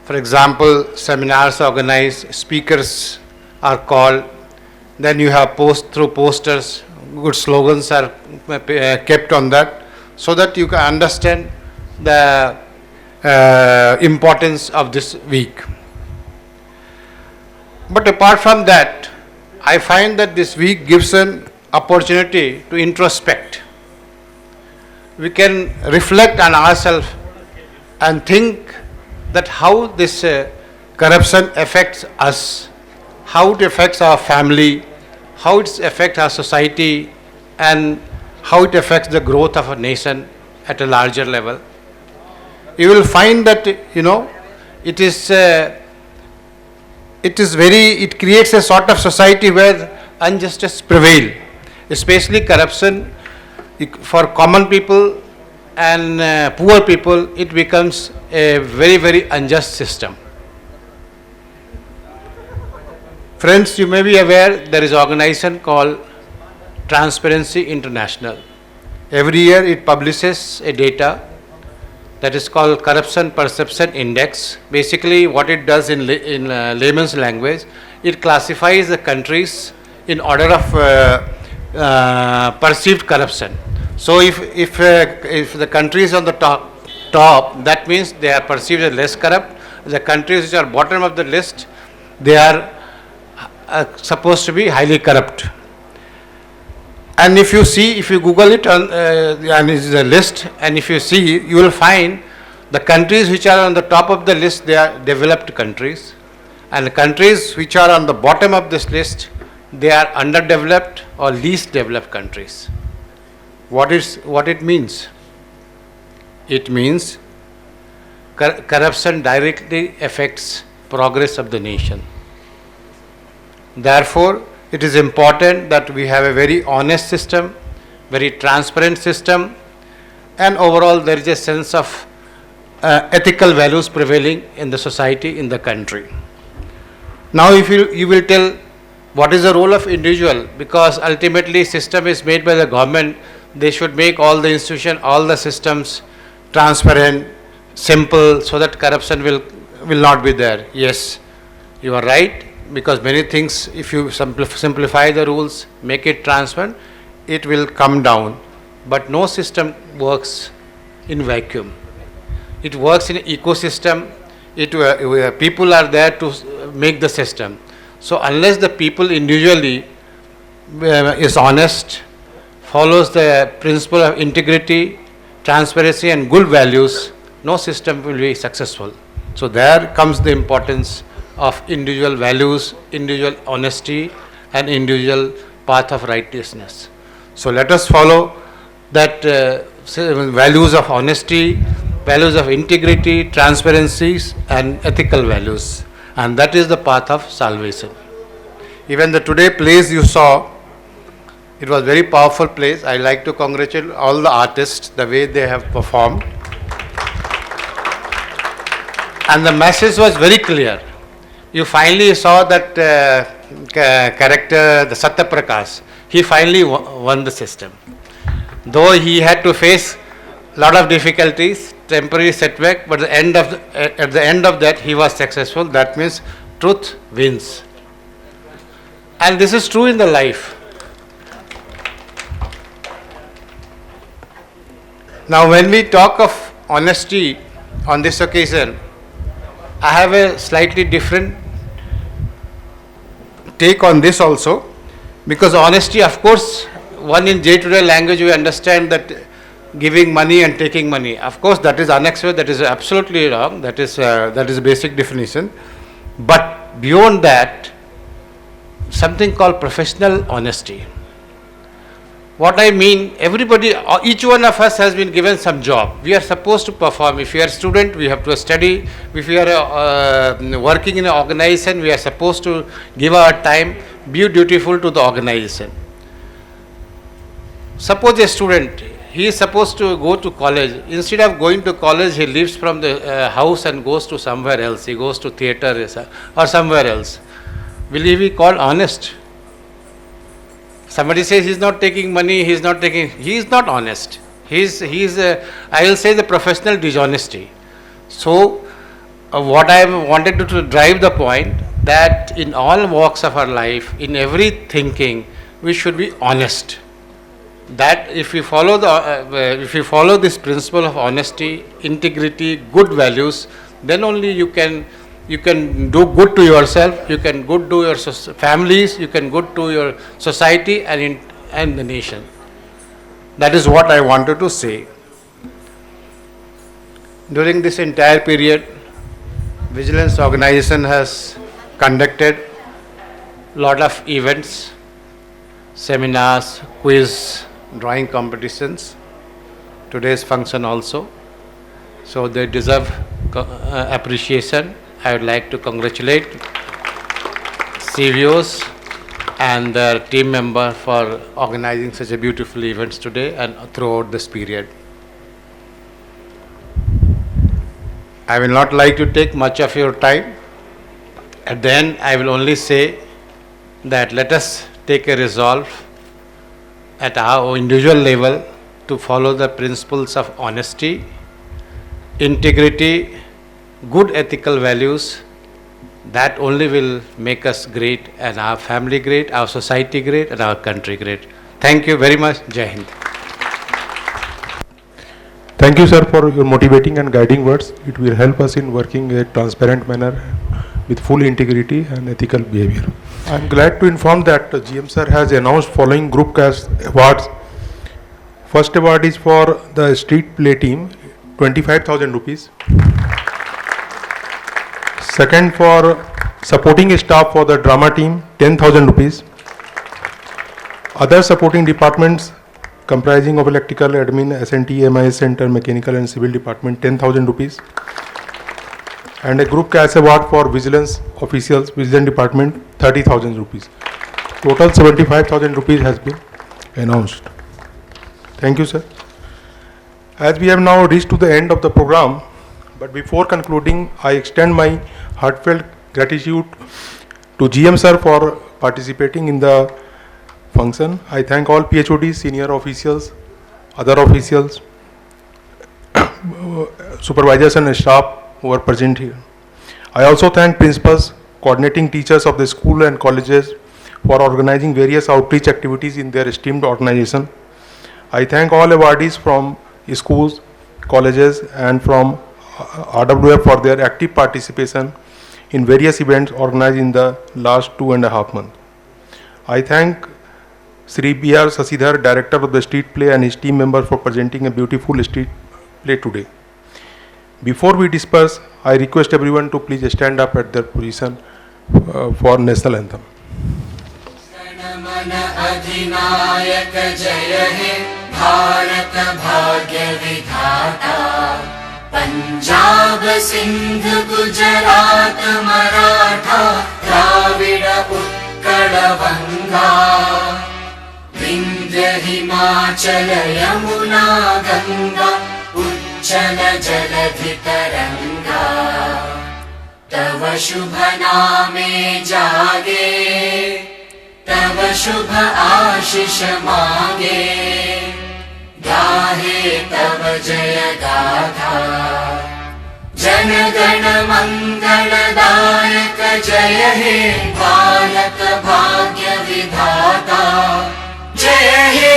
For example, seminars organized, speakers are called, then you have through posters, good slogans are kept on that, so that you can understand the importance of this week. But apart from that, I find that this week gives an opportunity to introspect. We can reflect on ourselves and think that how this corruption affects us, how it affects our family, how it affects our society, and how it affects the growth of a nation at a larger level. You will find that, you know, it creates a sort of society where injustice prevail, especially corruption for common people and poor people, it becomes a very, very unjust system. Friends, you may be aware there is an organization called Transparency International. Every year it publishes a data that is called Corruption Perception Index. Basically what it does in layman's language, it classifies the countries in order of perceived corruption. So if the country is on the top, that means they are perceived as less corrupt. The countries which are bottom of the list, they are supposed to be highly corrupt. And if you see, if you Google it on, and it is a list, and if you see, you will find the countries which are on the top of the list, they are developed countries, and the countries which are on the bottom of this list, they are underdeveloped or least developed countries. What it means? It means corruption directly affects progress of the nation. Therefore, it is important that we have a very honest system, very transparent system, and overall there is a sense of ethical values prevailing in the society, in the country. Now if you will tell what is the role of individual, because ultimately system is made by the government, they should make all the institutions, all the systems transparent, simple, so that corruption will not be there. Yes, you are right. Because many things, if you simplify the rules, make it transparent, it will come down. But no system works in vacuum. It works in an ecosystem. People are there to make the system. So unless the people individually is honest, follows the principle of integrity, transparency and good values, no system will be successful. So there comes the importance of individual values, individual honesty and individual path of righteousness. So let us follow that values of honesty, values of integrity, transparencies and ethical values, and that is the path of salvation. Even the today plays you saw, it was very powerful plays. I like to congratulate all the artists, the way they have performed, and the message was very clear. You finally saw that character, the Satya Prakash, he finally won the system. Though he had to face a lot of difficulties, temporary setback, but at the end of that he was successful. That means truth wins. And this is true in the life. Now when we talk of honesty on this occasion, I have a slightly different take on this also, because honesty, of course, one in day-to-day language we understand that giving money and taking money. Of course, that is unacceptable, that is absolutely wrong, that is a basic definition. But beyond that, something called professional honesty. What I mean, everybody, each one of us has been given some job. We are supposed to perform. If you are a student, we have to study. If you are working in an organization, we are supposed to give our time, be dutiful to the organization. Suppose a student, he is supposed to go to college. Instead of going to college, he leaves from the house and goes to somewhere else. He goes to theatre or somewhere else. Will he be called honest? Somebody says he is not taking money, he is not honest. He is I will say the professional dishonesty. So what I wanted to drive the point, that in all walks of our life, in every thinking, we should be honest. That if we follow this principle of honesty, integrity, good values, then only you can do good to yourself, you can good to your families, you can good to your society and the nation. That is what I wanted to say. During this entire period, Vigilance Organization has conducted lot of events, seminars, quiz, drawing competitions, today's function also. So they deserve appreciation. I would like to congratulate CVOs and their team member for organizing such a beautiful events today and throughout this period. I will not like to take much of your time. At the end, I will only say that let us take a resolve at our individual level to follow the principles of honesty, integrity, good ethical values. That only will make us great and our family great, our society great and our country great. Thank you very much. Jai Hind. Thank you, sir, for your motivating and guiding words. It will help us in working in a transparent manner with full integrity and ethical behavior. I am glad to inform that GM sir has announced following group cast awards. First award is for the street play team, 25,000 rupees. Second for supporting staff for the drama team, 10,000 rupees. Other supporting departments comprising of electrical, admin, S&T, MIS center, mechanical and civil department, 10,000 rupees. And a group cash award for vigilance officials, vigilance department, 30,000 rupees. Total 75,000 rupees has been announced. Thank you, sir. As we have now reached to the end of the program, but before concluding, I extend my heartfelt gratitude to GM sir for participating in the function. I thank all PHODs, senior officials, other officials, supervisors and staff who are present here. I also thank principals, coordinating teachers of the school and colleges for organizing various outreach activities in their esteemed organization. I thank all awardees from schools, colleges and from RWF for their active participation in various events organized in the last 2.5 months. I thank Sri B.R. Sasidhar, Director of the Street Play, and his team members for presenting a beautiful street play today. Before we disperse, I request everyone to please stand up at their position for national anthem. अधिनायक जय हे भारत भाग्य विधाता पंजाब सिंध गुजरात मराठा द्राविड उत्कल बंगा विंध्य हिमाचल यमुना गंगा उच्चल जलधि तरंगा तव शुभ नामे जागे तव शुभ आशीष मांगे गाहे तव जय गाथा जन गण मंगलदायक जय हे भारत भाग्य विधाता जय हे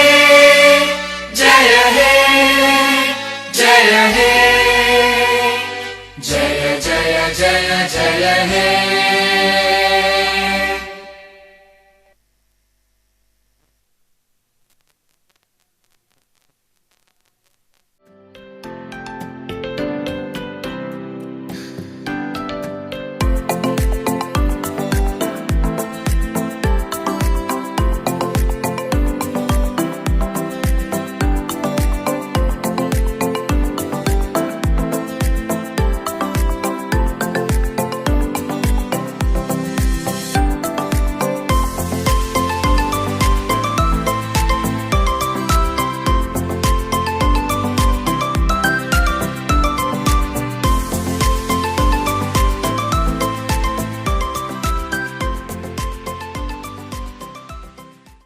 जय हे जय हे जय जय जय जय हे